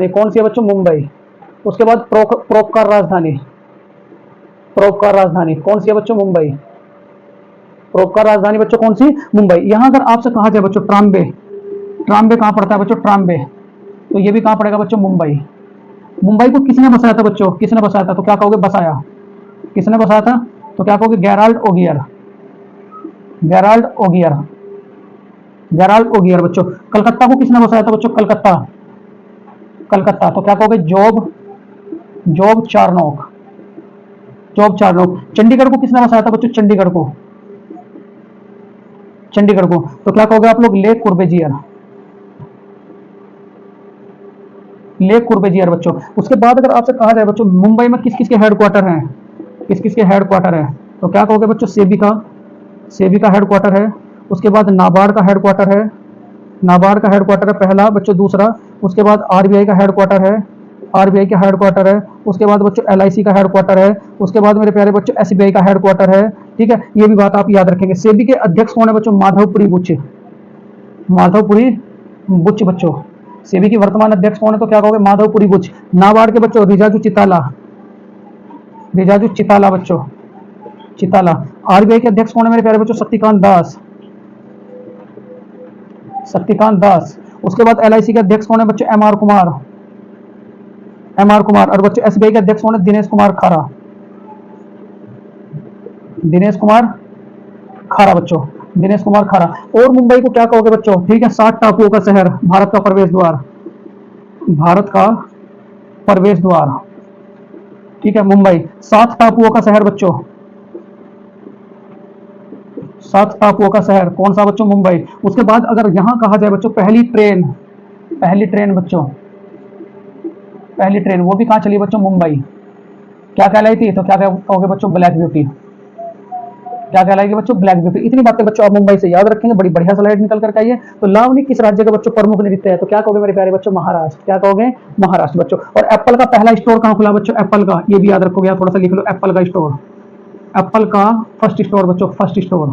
कौन सी है बच्चों, मुंबई। उसके बाद परोपकार राजधानी कौन सी है बच्चों, मुंबई, परोपकार राजधानी बच्चों कौन सी, मुंबई। यहां अगर आपसे कहा जाए बच्चों ट्राम्बे कहां पड़ता है बच्चों, ट्राम्बे, तो ये भी कहां पड़ेगा बच्चों, मुंबई। मुंबई को किसने बसाया था बच्चों, किसने बसाया था, तो क्या कहोगे, बसाया, किसने बसाया था, तो क्या कहोगे, गेराल्ड ओगियर बच्चों। कलकत्ता को किसने बसाया था बच्चों, कलकत्ता, तो क्या कहोगे, जॉब चार्नोक। चंडीगढ़ को किसने बसाया था बच्चों, चंडीगढ़ को, तो क्या कहोगे आप लोग, लेक कुर्बेजियर बच्चों। उसके बाद अगर आपसे कहा जाए बच्चों मुंबई में किस किस के हेडक्वार्टर हैं, तो क्या कहोगे बच्चों, सेबी का हेडक्वार्टर है। उसके बाद नाबार्ड का हेडक्वार्टर है, पहला बच्चों। दूसरा, उसके बाद आरबीआई का हेडक्वार्टर है, उसके बाद बच्चों एलआईसी का हेडक्वार्टर है, उसके बाद मेरे प्यारे बच्चों एसबीआई का हेडक्वार्टर है। ठीक है, ये भी बात आप याद रखेंगे। सेबी के अध्यक्ष कौन है बच्चों, माधवपुरी बुच बच्चों। सेबी की वर्तमान अध्यक्ष कौन है, तो क्या कहोगे, माधवपुरी बुच। नाबार्ड के बच्चों रिजाजू चिताला बच्चों, आरबीआई के अध्यक्ष कौन है मेरे प्यारे बच्चों, शक्तिकांत दास। शक्तिकांत दास। उसके बाद एलआईसी के अध्यक्ष कौन है बच्चों? M R Kumar, M R Kumar. और बच्चों एसबीआई के अध्यक्ष कौन है? दिनेश कुमार खारा, दिनेश कुमार खारा बच्चों, दिनेश कुमार खारा। और मुंबई को क्या कहोगे बच्चों? ठीक है, 7 टापुओं का शहर, भारत का प्रवेश द्वार, भारत का प्रवेश द्वार। ठीक है, मुंबई 7 टापुओं का शहर बच्चों, 7 टापुओं का शहर कौन सा बच्चों? मुंबई। उसके बाद अगर यहां कहा जाए बच्चों पहली ट्रेन, पहली ट्रेन बच्चों, पहली ट्रेन वो भी कहां चली बच्चों? मुंबई। क्या कहलाई थी? तो क्या कहोगे बच्चों? Black beauty. क्या कहलाएगी बच्चों? Black beauty. इतनी बातें बच्चों आप मुंबई से याद रखेंगे। बड़ी बढ़िया स्लाइड निकल कर आई है। तो लावणी किस राज्य का बच्चों प्रमुख नृत्य है? तो क्या कहोगे मेरे प्यारे बच्चों? महाराष्ट्र। क्या कहोगे? महाराष्ट्र बच्चों। और एप्पल का पहला स्टोर कहां खुला बच्चों? एप्पल का, ये भी याद रखोगे आप, थोड़ा सा लिख लो, एप्पल का स्टोर, एप्पल का फर्स्ट स्टोर बच्चों, फर्स्ट स्टोर।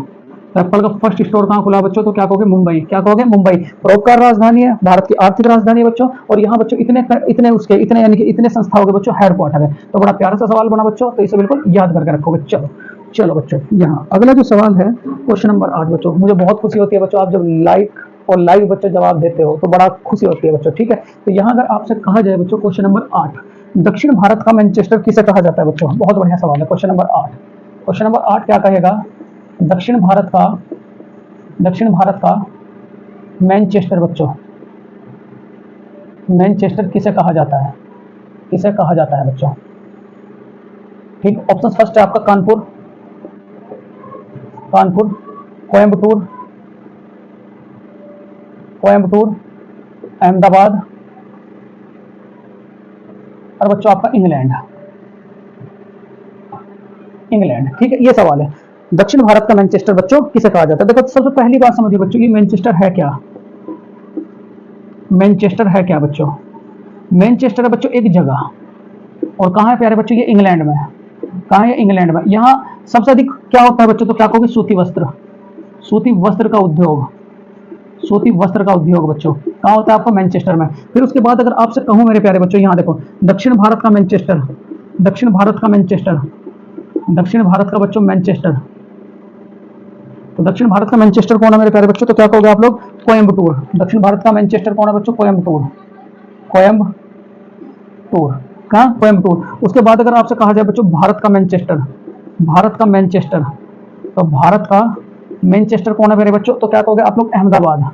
तो एप्पल का फर्स्ट स्टोर कहां खुला बच्चों? तो क्या कहोगे? मुंबई। क्या कहोगे? मुंबई। परोपकार राजधानी है, भारत की आर्थिक राजधानी है बच्चों। और यहाँ बच्चों इतने इतने उसके इतने यानी कि इतने संस्थाओं के बच्चों हेडक्वार्टर है। तो बड़ा प्यारा सा सवाल बना बच्चों, तो इसे बिल्कुल याद करके रखोगे। चलो चलो बच्चों, यहाँ अगला जो सवाल है क्वेश्चन नंबर 8 बच्चों। मुझे बहुत खुशी होती है बच्चों आप जब लाइक और लाइव बच्चों जवाब देते हो, तो बड़ा खुशी होती है बच्चों। ठीक है, तो यहाँ अगर आपसे कहा जाए बच्चों क्वेश्चन नंबर 8, दक्षिण भारत का मैनचेस्टर किसे कहा जाता है बच्चों? बहुत बढ़िया सवाल है। क्वेश्चन नंबर 8, क्वेश्चन नंबर 8 क्या कहेगा? दक्षिण भारत का, दक्षिण भारत का मैनचेस्टर बच्चों, मैनचेस्टर किसे कहा जाता है? किसे कहा जाता है बच्चों? ठीक, ऑप्शन फर्स्ट है आपका कानपुर, कानपुर, कोयम्बटूर, कोयम्बटूर, अहमदाबाद, और बच्चों आपका इंग्लैंड, इंग्लैंड। ठीक है, ये सवाल है। दक्षिण भारत का मैनचेस्टर बच्चों किसे कहा जाता है? देखो सबसे पहली बात समझिए बच्चों, ये मैनचेस्टर है क्या? मैनचेस्टर है क्या बच्चों? मैनचेस्टर है बच्चों एक जगह, और कहाँ है प्यारे बच्चों? ये इंग्लैंड में है। कहाँ है? इंग्लैंड में। यहाँ सबसे अधिक क्या होता है बच्चों? तो क्या कहोगे? सूती वस्त्र, सूती वस्त्र का उद्योग, सूती वस्त्र का उद्योग बच्चों कहाँ होता है? आपको मैनचेस्टर में। फिर उसके बाद अगर आपसे कहूं मेरे प्यारे बच्चों, यहाँ देखो दक्षिण भारत का मैनचेस्टर, दक्षिण भारत का मैनचेस्टर, दक्षिण भारत का बच्चों मैनचेस्टर। तो दक्षिण भारत का मैनचेस्टर कौन है मेरे प्यारे बच्चों? तो क्या कहोगे आप लोग? कोयम्बटूर। दक्षिण भारत का मैनचेस्टर कौन है बच्चों? कोयम्बटूर, कोयम्बटूर। कहाँ? कोयम्बटूर। उसके बाद अगर आपसे कहा जाए बच्चों भारत का मैनचेस्टर, भारत का मैनचेस्टर, तो भारत का मैनचेस्टर कौन है मेरे बच्चों? तो क्या कहोगे आप लोग? अहमदाबाद।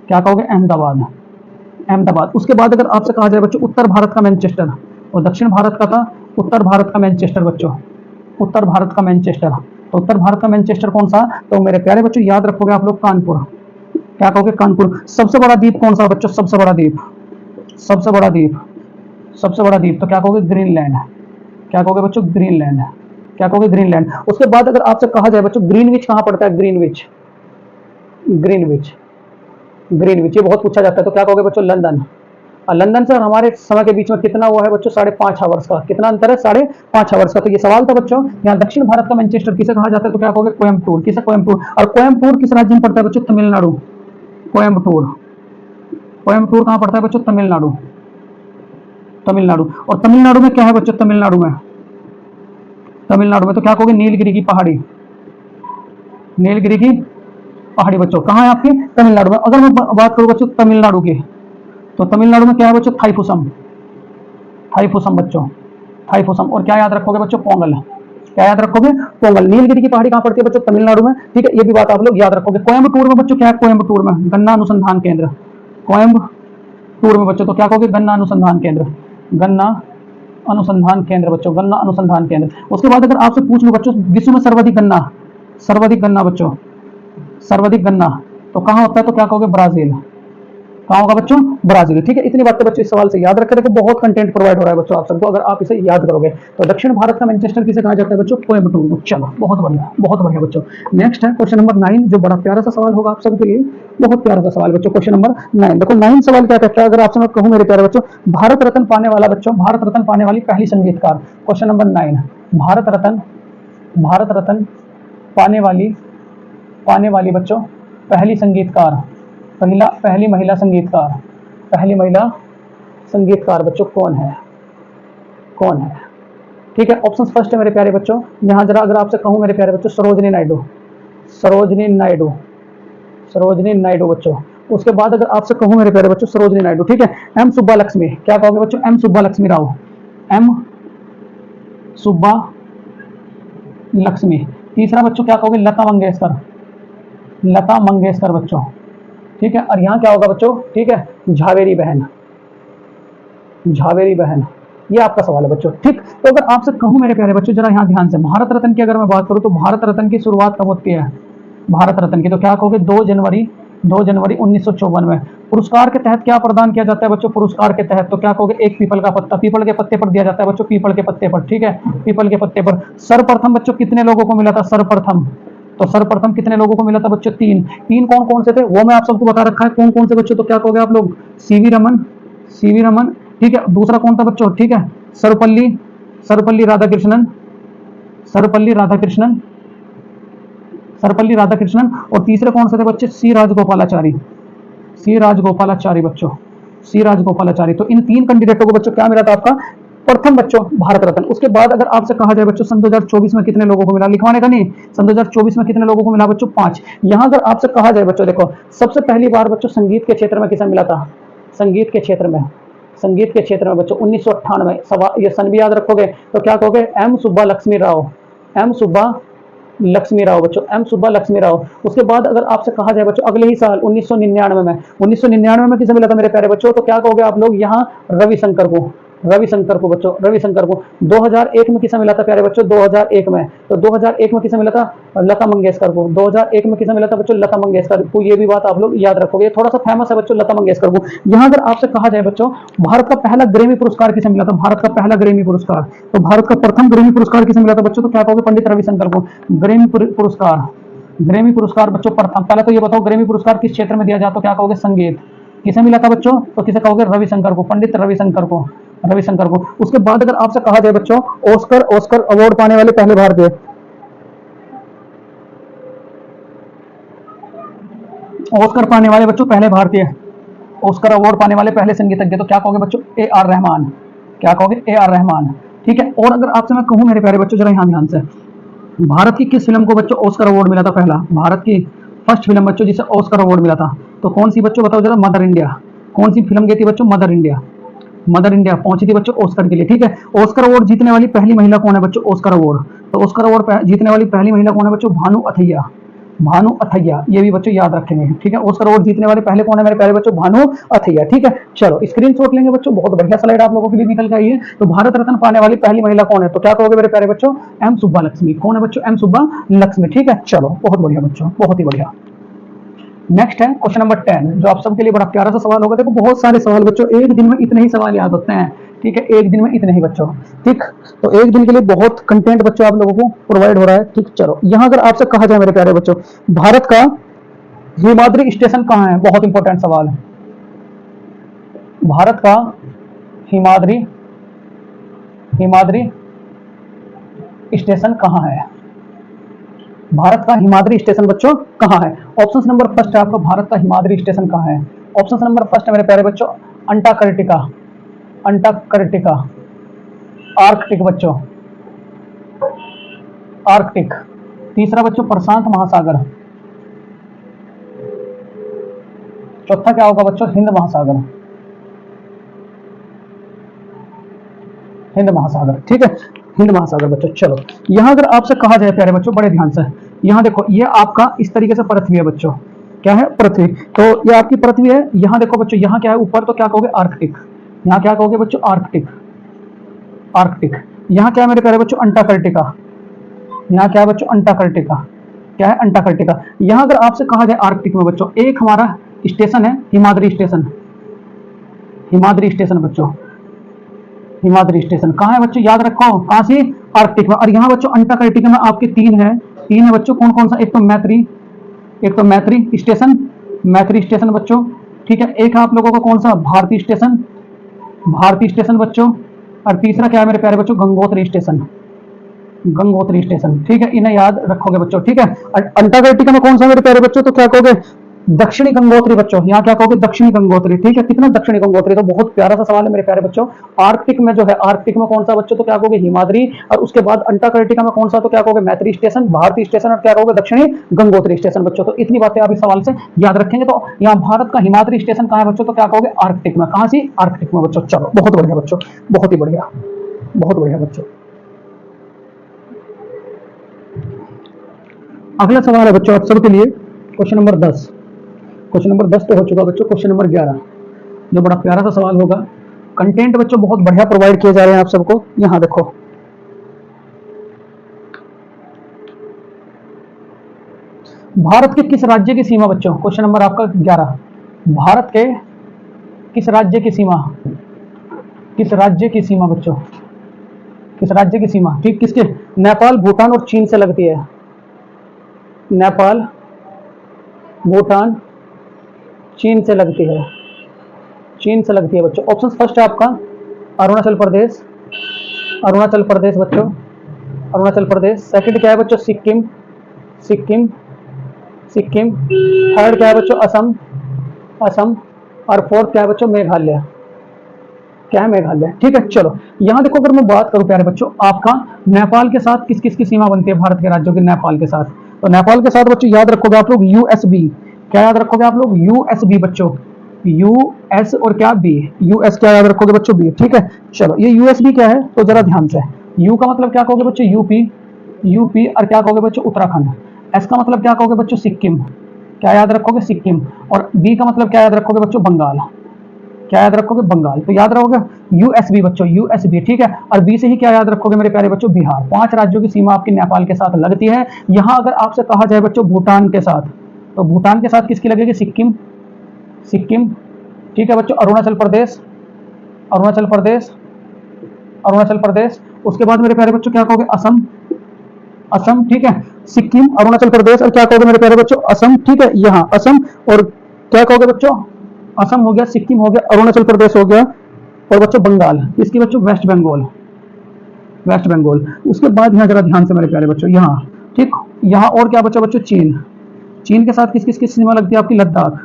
क्या कहोगे? अहमदाबाद, अहमदाबाद। उसके बाद अगर आपसे कहा जाए बच्चों उत्तर भारत का मैनचेस्टर, और दक्षिण भारत का था उत्तर भारत का मैनचेस्टर बच्चों, उत्तर भारत का मैनचेस्टर। तो उत्तर भारत का मैनचेस्टर कौन सा? तो मेरे प्यारे बच्चों याद रखोगे आप लोग कानपुर। क्या कहोगे? कानपुर। सबसे बड़ा द्वीप कौन सा बच्चों? सबसे बड़ा द्वीप, सबसे बड़ा द्वीप, सबसे बड़ा द्वीप। तो क्या कहोगे? ग्रीनलैंड। क्या कहोगे बच्चों? ग्रीनलैंड। क्या कहोगे? ग्रीनलैंड। उसके बाद अगर आपसे कहा जाए बच्चों ग्रीनविच कहाँ पड़ता है? ग्रीनविच, ग्रीनविच, ग्रीनविच ये बहुत पूछा जाता है। तो क्या कहोगे बच्चों? लंदन। और लंदन से और हमारे समय के बीच में कितना हुआ है बच्चों? 5.5 आवर्स का। कितना अंतर है? 5.5 आवर्स का। तो ये सवाल था बच्चों, यहाँ दक्षिण भारत का मैनचेस्टर किसे कहा जाता है? तो क्या कहोगे? कोयम्बटूर। किसे? कोयम्बटूर। और कोयम्बटूर किस राज्य में पड़ता है बच्चों? तमिलनाडु। कोयम्बटूर, कोयम्बटूर कहाँ पड़ता है बच्चों? तमिलनाडु, तमिलनाडु। और तमिलनाडु में क्या है बच्चों? तमिलनाडु में, तमिलनाडु में तो क्या कहोगे? नीलगिरी की पहाड़ी, नीलगिरी की पहाड़ी बच्चों कहाँ है आपकी? तमिलनाडु में। अगर मैं बात करूँ बच्चों तमिलनाडु की, तो तमिलनाडु में क्या है बच्चों? थाईपुसम, थाईपुसम बच्चों, थाईपुसम। और क्या याद रखोगे बच्चों? पोंगल। क्या याद रखोगे? पोंगल। नीलगिरी की पहाड़ी कहाँ पड़ती है बच्चों? तमिलनाडु में। ठीक है, ये भी बात आप लोग याद रखोगे। कोयम्बटूर में बच्चों क्या है? कोयम्बटूर में गन्ना अनुसंधान केंद्र, कोयम्बटूर में बच्चों तो क्या कहोगे? गन्ना अनुसंधान केंद्र, गन्ना अनुसंधान केंद्र बच्चों, गन्ना अनुसंधान केंद्र। उसके बाद अगर आपसे पूछ लो बच्चों विश्व में सर्वाधिक गन्ना, सर्वाधिक गन्ना बच्चों, सर्वाधिक गन्ना तो कहाँ होता है? तो क्या कहोगे? ब्राजील। कहाँ होगा बच्चों? ब्राजील। ठीक है, इतनी बातें बच्चों इस सवाल से याद रखें। देखो बहुत कंटेंट प्रोवाइड हो रहा है बच्चों आप सबको, अगर आप इसे याद करोगे। तो दक्षिण भारत का मैनचेस्टर किसे कहा जाता है बच्चों? कोयम्बटूर। चलो बहुत बढ़िया, बहुत बढ़िया बच्चों। नेक्स्ट है क्वेश्चन नंबर 9, जो बड़ा प्यारा सा सवाल होगा आप सबके लिए। बहुत प्यारा सा सवाल बच्चों, क्वेश्चन नंबर 9। देखो 9 सवाल क्या कहता है, अगर आपसे मैं कहूँ मेरे प्यारे बच्चों, भारत रत्न पाने वाला बच्चों, भारत रत्न पाने वाली पहली संगीतकार। क्वेश्चन नंबर 9, भारत रत्न, भारत रत्न पाने वाली बच्चों पहली संगीतकार, पहली महिला संगीतकार, पहली महिला संगीतकार बच्चों कौन है? कौन है? ठीक है, ऑप्शन फर्स्ट है मेरे प्यारे बच्चों, यहां जरा अगर आपसे कहूं मेरे प्यारे बच्चों, सरोजनी नायडू, सरोजनी नायडू, सरोजनी नायडू बच्चों। उसके बाद अगर आपसे कहूं मेरे प्यारे बच्चों सरोजिनी नायडू, ठीक है। एम सुब्बा लक्ष्मी, क्या कहोगे बच्चों? M Subba Lakshmi Rao, M Subba Lakshmi. तीसरा बच्चों क्या कहोगे? लता मंगेशकर, लता मंगेशकर बच्चों, ठीक है। और यहाँ क्या होगा बच्चों? ठीक है, झावेरी बहन, झावेरी बहन। ये आपका सवाल है बच्चों, ठीक। तो अगर आपसे कहूं मेरे प्यारे बच्चों जरा यहाँ ध्यान से, भारत रत्न की अगर मैं बात करूं तो भारत रत्न की शुरुआत कब होती है? भारत रत्न की तो क्या कहोगे? 2 जनवरी 1954 में। पुरस्कार के तहत क्या प्रदान किया जाता है बच्चों? पुरस्कार के तहत तो क्या कहोगे? एक पीपल का पत्ता, पीपल के पत्ते पर दिया जाता है बच्चों, पीपल के पत्ते पर, ठीक है, पीपल के पत्ते पर। सर्वप्रथम बच्चों कितने लोगों को मिला था? सर्वप्रथम, तो सर्वप्रथम कितने लोगों को मिला था बच्चों? 3। 3 कौन कौन से थे वो मैं आप सबको बता रखा है, कौन कौन से बच्चों, तो क्या कहोगे आप लोग? सीवी रमन, सीवी रमन, ठीक है। दूसरा कौन था बच्चों? ठीक है, सर्वपल्ली, सर्वपल्ली राधाकृष्णन, सर्वपल्ली राधाकृष्णन, सर्वपल्ली राधाकृष्णन। और तीसरे कौन से थे बच्चे? सी राजगोपालाचारी, सी राजगोपालाचारी बच्चों, सी राजगोपालाचारी। तो इन 3 कैंडिडेटों को बच्चों क्या मिला था आपका? प्रथम बच्चों भारत रत्न। उसके बाद अगर आपसे कहा जाए बच्चों सन 2024 में कितने लोगों को मिला? लिखवाने का नहीं, सन 2024 में कितने लोगों को मिला बच्चों? 5। यहां अगर आपसे कहा जाए बच्चों, देखो सबसे पहली बार बच्चों संगीत के क्षेत्र में किसे मिला था? संगीत के क्षेत्र में, संगीत के क्षेत्र में बच्चों 1998। सवाल ये सन भी याद रखोगे तो क्या कहोगे? एम सुब्बा लक्ष्मी राव, एम सुब्बा लक्ष्मी राव बच्चों, एम सुब्बा लक्ष्मी राव। उसके बाद अगर आपसे कहा जाए बच्चों अगले ही साल 1999 में, 1999 में किसे मिला था मेरे प्यारे बच्चों? तो क्या कहोगे आप लोग? यहाँ रविशंकर को, रविशंकर को बच्चों, रविशंकर को। 2001 में किसे मिला था प्यारे बच्चों? 2001 में, तो 2001 में किसे मिला था? लता मंगेशकर को। 2001 में किसे मिला था बच्चों? लता मंगेशकर को। ये भी बात आप लोग याद रखोगे, थोड़ा सा फेमस है बच्चों, लता मंगेशकर को। यहाँ अगर आपसे कहा जाए बच्चों भारत का पहला ग्रेमी पुरस्कार किसे मिला था? भारत का पहला ग्रेमी पुरस्कार, तो भारत का प्रथम ग्रेमी पुरस्कार किसे मिला था बच्चों? तो क्या कहोगे? पंडित रविशंकर को। ग्रेमी पुरस्कार, ग्रेमी पुरस्कार बच्चों प्रथम, पहले तो ये बताओ ग्रेमी पुरस्कार किस क्षेत्र में दिया जाता? तो क्या कहोगे? संगीत। किसे मिला था बच्चों? तो किसे कहोगे? रविशंकर को, पंडित रविशंकर को, रविशंकर को। उसके बाद अगर आपसे कहा जाए बच्चों ऑस्कर, ऑस्कर अवार्ड पाने वाले पहले भारतीय, ऑस्कर पाने वाले बच्चों पहले भारतीय, ऑस्कर अवार्ड पाने वाले पहले संगीतज्ञ, तो क्या कहोगे बच्चों? ए आर रहमान, क्या कहोगे? ए आर रहमान, ठीक है। और अगर आपसे मैं कहूं मेरे प्यारे बच्चों जरा यहां ध्यान से, भारत की किस फिल्म को बच्चों ऑस्कर अवार्ड मिला था पहला? भारत की फर्स्ट फिल्म बच्चों जिसे ऑस्कर अवार्ड मिला था, तो कौन सी बच्चों बताओ जरा? Mother India. कौन सी फिल्म गई थी बच्चों? मदर इंडिया, मदर इंडिया पहुंची थी बच्चों ऑस्कर के लिए, ठीक है। ऑस्कर अवार्ड जीतने वाली पहली महिला कौन है बच्चों? ऑस्कर अवार्ड, तो ऑस्कर अवार्ड जीतने वाली पहली महिला कौन है बच्चों? भानु अथैया, भानु अथैया, ये भी बच्चों याद रखेंगे, ठीक है। ऑस्कर अवार्ड जीतने वाले पहले कौन है मेरे प्यारे बच्चों? भानु अथैया, ठीक है। चलो स्क्रीनशॉट लेंगे बच्चों, बहुत बढ़िया स्लाइड आप लोगों के लिए निकल के आई है। तो भारत रत्न पाने वाली पहली महिला कौन है? तो क्या कहोगे मेरे प्यारे बच्चों? एम सुब्बा लक्ष्मी। कौन है बच्चों? एम सुब्बा लक्ष्मी, ठीक है। चलो बहुत बढ़िया बच्चों, बहुत ही बढ़िया। नेक्स्ट है क्वेश्चन नंबर 10, जो आप सबके लिए बड़ा प्यारा सा सवाल होगा। देखो बहुत सारे सवाल बच्चों, एक दिन में इतने ही सवाल याद होते हैं, ठीक है, एक दिन में इतने ही बच्चों, ठीक। तो एक दिन के लिए बहुत कंटेंट बच्चों आप लोगों को प्रोवाइड हो रहा है, ठीक। चलो यहां अगर आपसे कहा जाए मेरे प्यारे बच्चों भारत का हिमाद्री स्टेशन कहाँ है? बहुत इंपॉर्टेंट सवाल है। भारत का हिमाद्री, हिमाद्री स्टेशन कहाँ है? भारत का हिमाद्री स्टेशन बच्चों कहाँ है? ऑप्शन नंबर फर्स्ट है आपका, भारत का हिमाद्री स्टेशन कहाँ है? ऑप्शन नंबर फर्स्ट है मेरे प्यारे बच्चों अंटार्कटिका, अंटार्कटिका, आर्कटिक बच्चों, आर्कटिक। तीसरा बच्चों प्रशांत महासागर, चौथा क्या होगा बच्चों? हिंद महासागर, हिंद महासागर, ठीक है, हिंद महासागर बच्चों। चलो यहां अगर आपसे कहा जाए प्यारे बच्चों बड़े ध्यान से, यहां देखो ये आपका इस तरीके से पृथ्वी है बच्चों, क्या है? पृथ्वी। तो ये आपकी पृथ्वी है। यहां देखो बच्चों यहाँ क्या है ऊपर? तो क्या कहोगे? आर्कटिक। यहाँ क्या कहोगे बच्चों? Arctic, Arctic. यहाँ क्या है मेरे प्यारे बच्चों? अंटार्कटिका। यहाँ क्या है बच्चों? अंटार्कटिका, क्या है? अंटार्कटिका। यहाँ अगर आपसे कहा जाए आर्कटिक में बच्चों एक हमारा स्टेशन है हिमाद्री स्टेशन, हिमाद्री स्टेशन बच्चों, हिमाद्री स्टेशन कहाँ है बच्चों? याद रखो कहाँ से? आर्कटिक में। और यहाँ बच्चों अंटार्कटिका में आपके 3 है, 3 है बच्चों। कौन कौन सा? एक तो मैत्री, एक तो मैत्री स्टेशन, मैत्री स्टेशन बच्चों, ठीक है। एक है आप लोगों का कौन सा? भारती स्टेशन, भारती स्टेशन बच्चों। और तीसरा क्या है मेरे प्यारे बच्चों? गंगोत्री स्टेशन, गंगोत्री स्टेशन, ठीक है। इन्हें याद रखोगे बच्चों, ठीक है। अंटार्कटिका में कौन सा मेरे प्यारे बच्चों? तो क्या कहोगे? दक्षिणी गंगोत्री बच्चों, यहाँ क्या कहोगे, दक्षिणी गंगोत्री। ठीक है, कितना दक्षिणी गंगोत्री, तो बहुत प्यारा सा सवाल है मेरे प्यारे बच्चों। आर्कटिक में जो है, आर्कटिक में कौन सा बच्चों, तो क्या कहोगे, हिमाद्री। और उसके बाद अंटार्कटिका में कौन सा, तो क्या कहोगे, मैत्री स्टेशन, भारतीय स्टेशन। और क्या कहोगे, दक्षिणी गंगोत्री स्टेशन बच्चों। तो इतनी बातें आप इस सवाल से याद रखेंगे। तो यहाँ भारत का हिमाद्री स्टेशन कहाँ है बच्चों, तो क्या कहोगे, आर्कटिक में। कहाँ सी, आर्कटिक में बच्चों। चलो बहुत बढ़िया बच्चों, बहुत ही बढ़िया, बहुत बढ़िया बच्चों। अगला सवाल है बच्चों आप सबके लिए, क्वेश्चन नंबर 10। क्वेश्चन नंबर 10 तो हो चुका बच्चों, क्वेश्चन नंबर 11 जो बड़ा प्यारा सा सवाल होगा। कंटेंट बच्चों बहुत बढ़िया प्रोवाइड किए जा रहे हैं आप सबको। यहां देखो, भारत के किस राज्य की सीमा बच्चों, क्वेश्चन नंबर आपका 11। भारत के किस राज्य की सीमा, किस राज्य की सीमा बच्चों, किस राज्य की सीमा, ठीक, किसके, नेपाल, भूटान और चीन से लगती है। नेपाल, भूटान, चीन से लगती है, चीन से लगती है बच्चों। ऑप्शन फर्स्ट है आपका अरुणाचल प्रदेश, अरुणाचल प्रदेश बच्चों, अरुणाचल प्रदेश। सेकंड क्या है बच्चों, सिक्किम, सिक्किम, सिक्किम। थर्ड क्या है बच्चों, असम, असम। और फोर्थ क्या है बच्चों, मेघालय, क्या है, मेघालय। ठीक है, चलो यहां देखो, अगर मैं बात करूं प्यारे बच्चों, आपका नेपाल के साथ किस किस की सीमा बनती है, भारत के राज्यों की नेपाल के साथ। तो नेपाल के साथ बच्चों याद रखोगे आप लोग, यूएसबी। क्या याद रखोगे आप लोग, यूएसबी बच्चों, यूएस और क्या, बी, यूएस क्या याद रखोगे बच्चों, बी। ठीक है, चलो ये यूएसबी क्या है, तो जरा ध्यान से, यू का मतलब क्या कहोगे बच्चों, यूपी, यूपी। और क्या कहोगे बच्चों, उत्तराखंड। एस का मतलब क्या कहोगे बच्चों, सिक्किम, क्या याद रखोगे, सिक्किम। और बी का मतलब क्या याद रखोगे बच्चों, बंगाल, क्या याद रखोगे, बंगाल। तो याद रखोगे यूएसबी बच्चों, यूएसबी। ठीक है, और बी से ही क्या याद रखोगे मेरे प्यारे बच्चों, बिहार। 5 राज्यों की सीमा आपकी नेपाल के साथ लगती है। यहां अगर आपसे कहा जाए बच्चों भूटान के साथ, तो भूटान के साथ किसकी लगेगी, सिक्किम, सिक्किम। ठीक है बच्चों, अरुणाचल प्रदेश, अरुणाचल प्रदेश, अरुणाचल प्रदेश। उसके बाद मेरे प्यारे बच्चों क्या कहोगे, असम, असम। ठीक है, सिक्किम, अरुणाचल प्रदेश और क्या कहोगे मेरे प्यारे बच्चों, असम। ठीक है, यहाँ असम। और क्या कहोगे बच्चों, असम हो गया, सिक्किम हो गया, अरुणाचल प्रदेश हो गया, और बच्चों बंगाल, इसकी बच्चों वेस्ट बंगाल, वेस्ट बंगाल। उसके बाद यहाँ जरा ध्यान से मेरे प्यारे बच्चों, यहाँ, ठीक, यहाँ और क्या बच्चों, बच्चों चीन, चीन के साथ किस किस की सीमा लगती है आपकी, लद्दाख,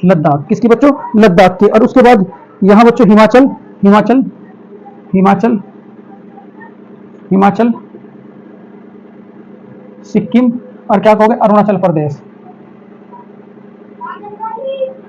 लद्दाख, किसकी बच्चों, लद्दाख की। और उसके बाद यहाँ बच्चों हिमाचल, हिमाचल, हिमाचल, हिमाचल, सिक्किम। और क्या कहोगे, अरुणाचल प्रदेश,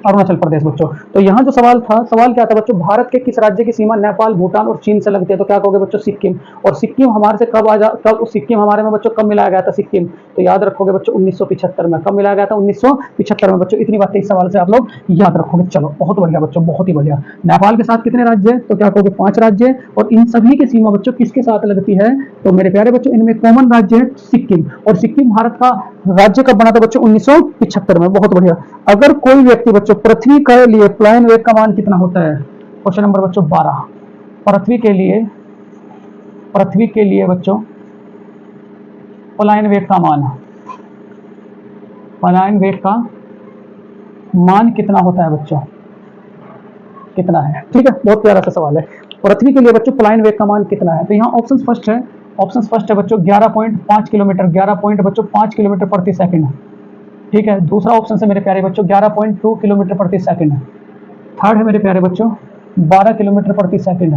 अरुणाचल प्रदेश बच्चों। तो यहाँ जो सवाल था, सवाल क्या था बच्चों, भारत के किस राज्य की सीमा नेपाल, भूटान और चीन से लगती है। तो क्या कहोगे बच्चों, सिक्किम। और सिक्किम हमारे से कब कब सिक्किम हमारे में बच्चों कब मिलाया गया था, सिक्किम। तो याद रखोगे बच्चों 1975 में। कब मिलाया गया था, 1975 में बच्चों। इतनी बातें इस सवाल से आप लोग याद रखोगे। चलो बहुत बढ़िया बच्चों, बहुत ही बढ़िया। नेपाल के साथ कितने राज्य है, तो क्या कहोगे, 5 राज्य। और इन सभी की सीमा बच्चों किसके साथ लगती है, तो मेरे प्यारे बच्चों इनमें कॉमन राज्य है सिक्किम। और सिक्किम भारत का राज्य कब बना था बच्चों, 1975 में। बहुत बढ़िया। अगर कोई व्यक्ति बच्चों पृथ्वी के लिए प्लायन वेग का मान कितना होता है, क्वेश्चन नंबर बच्चों 12। पृथ्वी के लिए, पृथ्वी के लिए बच्चों पलायन वेग का मान, पलायन वेग का मान कितना होता है बच्चों, कितना है। ठीक है, बहुत प्यारा सा सवाल है। पृथ्वी के लिए बच्चों पलायन वेग का मान कितना है। तो यहाँ ऑप्शन फर्स्ट है, ऑप्शन फर्स्ट है बच्चों 11.5 किलोमीटर, 11 पॉइंट बच्चों 5 किलोमीटर प्रति सेकंड। ठीक है, दूसरा ऑप्शन है मेरे प्यारे बच्चों 11.2 किलोमीटर प्रति सेकंड। थर्ड है मेरे प्यारे बच्चों 12 किलोमीटर प्रति सेकंड।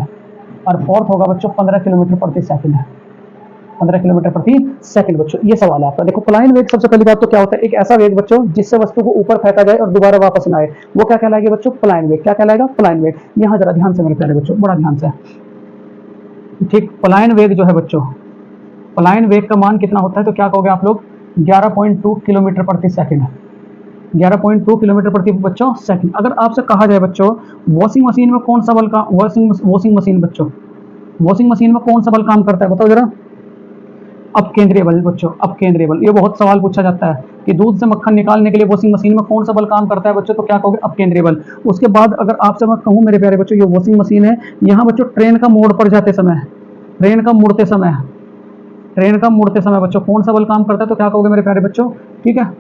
और फोर्थ होगा बच्चों 15 किलोमीटर प्रति सेकंड, 15 किलोमीटर प्रति सेकंड बच्चों। ये सवाल है आपका। देखो पलायन वेग, सबसे पहली बात तो क्या होता है, एक ऐसा वेग बच्चों जिससे वस्तु को ऊपर फेंका जाए और दोबारा वापस ना आए, वो क्या कहलाएगा बच्चों, पलायन वेग। क्या कहलाएगा, पलायन वेग। यहाँ जरा ध्यान से मेरे प्यारे बच्चों, बड़ा ध्यान से, ठीक, पलायन वेग जो है बच्चों, पलायन वेग का मान कितना होता है, तो क्या कहोगे आप लोग, 11.2 किलोमीटर प्रति सेकंड, 11.2 किलोमीटर प्रति बच्चों सेकंड। अगर आपसे कहा जाए बच्चों वॉशिंग मशीन में कौन सा बल का, वॉशिंग मशीन बच्चों, वॉशिंग मशीन में कौन सा बल काम करता है, बताओ जरा। अब केंद्रीय बल बच्चों, अब केंद्रीय बल। ये बहुत सवाल पूछा जाता है कि दूध से मक्खन निकालने के लिए वॉशिंग मशीन में कौन सा बल काम करता है बच्चों, तो क्या कहोगे, अब केंद्रीय बल। उसके बाद अगर आपसे मैं कहूँ मेरे प्यारे बच्चों, ये वॉशिंग मशीन है, यहाँ बच्चों ट्रेन का मोड़ पर जाते समय, ट्रेन का मुड़ते समय, ट्रेन का मुड़ते समय बच्चों कौन सा बल काम करता है, तो क्या कहोगे मेरे प्यारे बच्चों। ठीक है,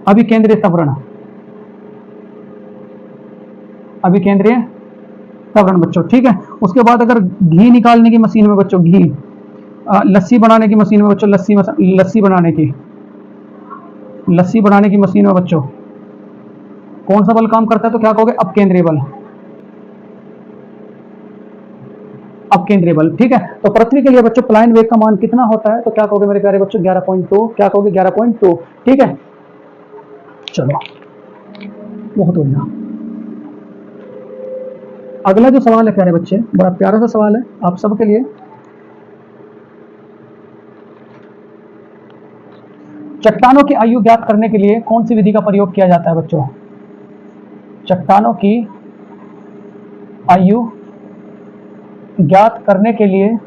अभिकेंद्रीय त्वरण, अभिकेंद्रीय त्वरण बच्चों। ठीक है, उसके बाद अगर घी निकालने की मशीन में बच्चों, घी, लस्सी बनाने की मशीन में बच्चों, लस्सी बनाने की, लस्सी बनाने की मशीन में बच्चों कौन सा बल काम करता है? तो क्या कहोगे? अपकेंद्रीय बल। अपकेंद्रीय बल, ठीक है। तो पृथ्वी के लिए बच्चों पलायन वेग का मान कितना होता है? तो क्या कहोगे मेरे प्यारे बच्चों? 11.2। क्या कहोगे? 11.2, ठीक है। चलो, बहुत बढ़िया। अगला जो सवाल है प्यारे बच्चे, बड़ा प्यारा सा सवाल है आप सबके लिए। चट्टानों की आयु ज्ञात करने के लिए कौन सी विधि का प्रयोग किया जाता है बच्चों? चट्टानों की आयु ज्ञात करने के लिए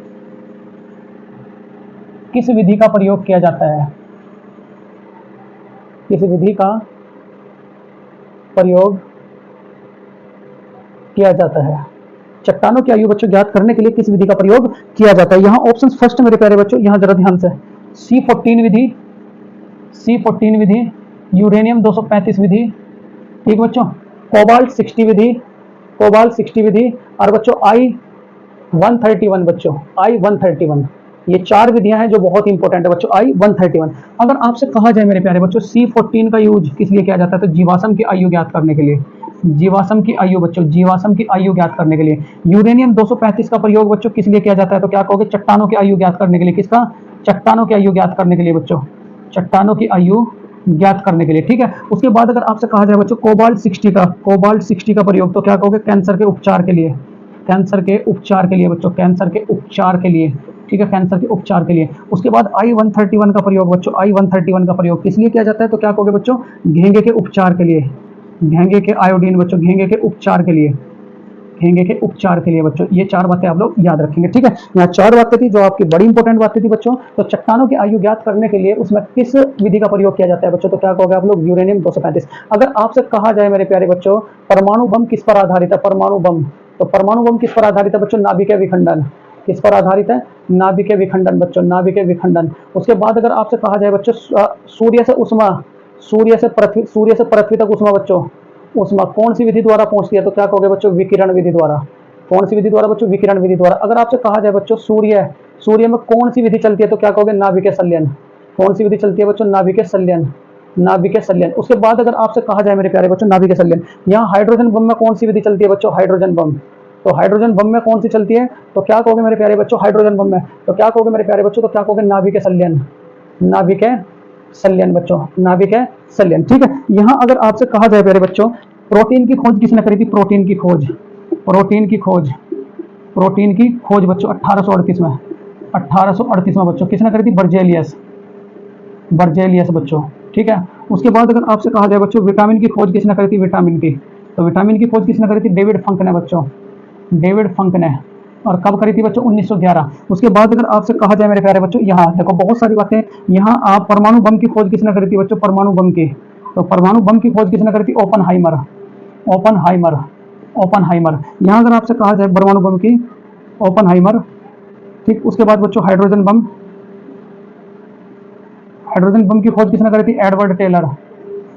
किस विधि का प्रयोग किया जाता है? किस विधि का प्रयोग किया जाता है? चट्टानों की आयु बच्चों ज्ञात करने के लिए किस विधि का प्रयोग किया जाता है? यहाँ ऑप्शन फर्स्ट मेरे प्यारे बच्चों, यहाँ जरा ध्यान से, C14 विधि, C14 विधि, यूरेनियम 235 विधि, ठीक बच्चों, कोबाल्ट 60 विधि, कोबाल्ट 60 विधि, और बच्चों I-131 बच्चों, I-131। ये चार विधियां हैं जो बहुत इंपॉर्टेंट है बच्चों। I-131, अगर आपसे कहा जाए मेरे प्यारे बच्चों C14 का यूज किस लिए किया जाता है? तो जीवाश्म की आयु ज्ञात करने के लिए। जीवाश्म की आयु बच्चों, जीवाश्म की आयु ज्ञात करने के लिए। यूरेनियम 235 का प्रयोग बच्चों किस लिए किया जाता है? तो क्या कहोगे? चट्टानों की आयु ज्ञात करने के लिए। किसका? चट्टानों की आयु ज्ञात करने के लिए बच्चों, चट्टानों की आयु ज्ञात करने के लिए, ठीक है। उसके बाद अगर आपसे कहा जाए बच्चों कोबाल्ट 60 का, कोबाल्ट 60 का प्रयोग, तो क्या कहोगे? कैंसर के उपचार के लिए, कैंसर के उपचार के लिए बच्चों, कैंसर के उपचार के लिए, ठीक है, कैंसर के उपचार के लिए। उसके बाद I-131 का प्रयोग बच्चों, I-131 का प्रयोग किस लिए किया जाता है? तो क्या कहोगे बच्चों? घेंगे के उपचार के लिए, घेंगे के आयोडीन बच्चों, घेंगे के उपचार के लिए, घेंगे के उपचार के लिए बच्चों। ये चार बातें आप लोग याद रखेंगे, ठीक है। यहाँ चार बातें थी जो आपकी बड़ी इंपॉर्टेंट बातें थी बच्चों। तो चट्टानों की आयु ज्ञात करने के लिए उसमें किस विधि का प्रयोग किया जाता है बच्चों? तो क्या कहोगे आप लोग? यूरेनियम 235। अगर आपसे कहा जाए मेरे प्यारे बच्चों परमाणु बम किस पर आधारित है? परमाणु बम, तो परमाणु बम किस पर आधारित है बच्चों? नाभिकीय विखंडन। किस पर आधारित है? नाभिकीय विखंडन बच्चों, नाभिकीय विखंडन। उसके बाद अगर आपसे कहा जाए बच्चों सूर्य से उष्मा, सूर्य से पृथ्वी तक उष्मा बच्चों, उष्मा कौन सी विधि द्वारा पहुंचती है? तो क्या कहोगे बच्चों? विकिरण विधि द्वारा। कौन सी विधि द्वारा बच्चों? विकिरण विधि द्वारा। अगर आपसे कहा जाए बच्चों सूर्य, सूर्य में कौन सी विधि चलती है? तो क्या कहोगे? नाभिकीय संलयन। कौन सी विधि चलती है बच्चों? नाभिकीय संलयन, नाभिकीय संलयन। उसके बाद अगर आपसे कहा जाए मेरे प्यारे बच्चों नाभिकीय संलयन, यहाँ हाइड्रोजन बम में कौन सी विधि चलती है बच्चों? Hydrogen bomb. तो हाइड्रोजन बम में कौन सी चलती है? तो क्या कहोगे मेरे प्यारे बच्चों? हाइड्रोजन बम में, तो क्या कहोगे मेरे प्यारे बच्चों? तो क्या कहोगे? नाभिकीय संलयन, नाभिकीय संलयन बच्चों, नाभिकीय संलयन, ठीक है। यहाँ अगर आपसे कहा जाए प्यारे बच्चों प्रोटीन की खोज किसने करी थी? प्रोटीन की खोज, प्रोटीन की खोज, प्रोटीन की खोज बच्चों 1838 में, 1838 में बच्चों किसने करी थी? बर्जेलियस, बर्जेलियस बच्चों, ठीक है। उसके बाद अगर आपसे कहा जाए बच्चों विटामिन की खोज किसने करी थी? विटामिन की, तो विटामिन की खोज किसने करी थी? डेविड फंक ने बच्चों, डेविड फंक ने। और कब करी थी बच्चों? 1911। उसके बाद अगर आपसे कहा जाए मेरे प्यारे बच्चों, यहाँ देखो बहुत सारी बातें, यहाँ आप परमाणु बम की खोज किसने करी थी बच्चों? परमाणु बम की, तो परमाणु बम की खोज किसने करी थी? Oppenheimer, Oppenheimer, Oppenheimer. यहाँ अगर आपसे कहा जाए परमाणु बम की, ओपनहाइमर, ठीक। उसके बाद बच्चों हाइड्रोजन बम, हाइड्रोजन बम की खोज किसने करी थी? Edward Teller.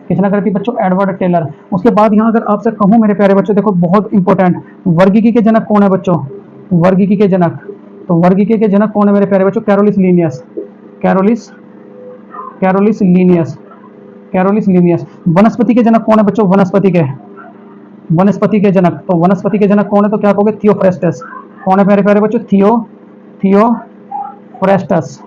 किसने करी थी बच्चों? Edward Teller. उसके बाद यहाँ अगर आपसे कहूँ मेरे प्यारे बच्चों, देखो बहुत इंपॉर्टेंट, वर्गीकी के जनक कौन है बच्चों? वर्गीकी के जनक, तो वर्गीकी के जनक कौन है मेरे प्यारे बच्चों? कैरोलिस लीनियस, कैरोलिस, कैरोलिस लीनियस, कैरोलिस लीनियस। वनस्पति के जनक कौन है बच्चों? वनस्पति के, वनस्पति के जनक, तो वनस्पति के जनक कौन है? तो क्या कहोगे? थियोफ्रेस्टस। कौन है प्यारे प्यारे बच्चों? थियोफ्रेस्टस।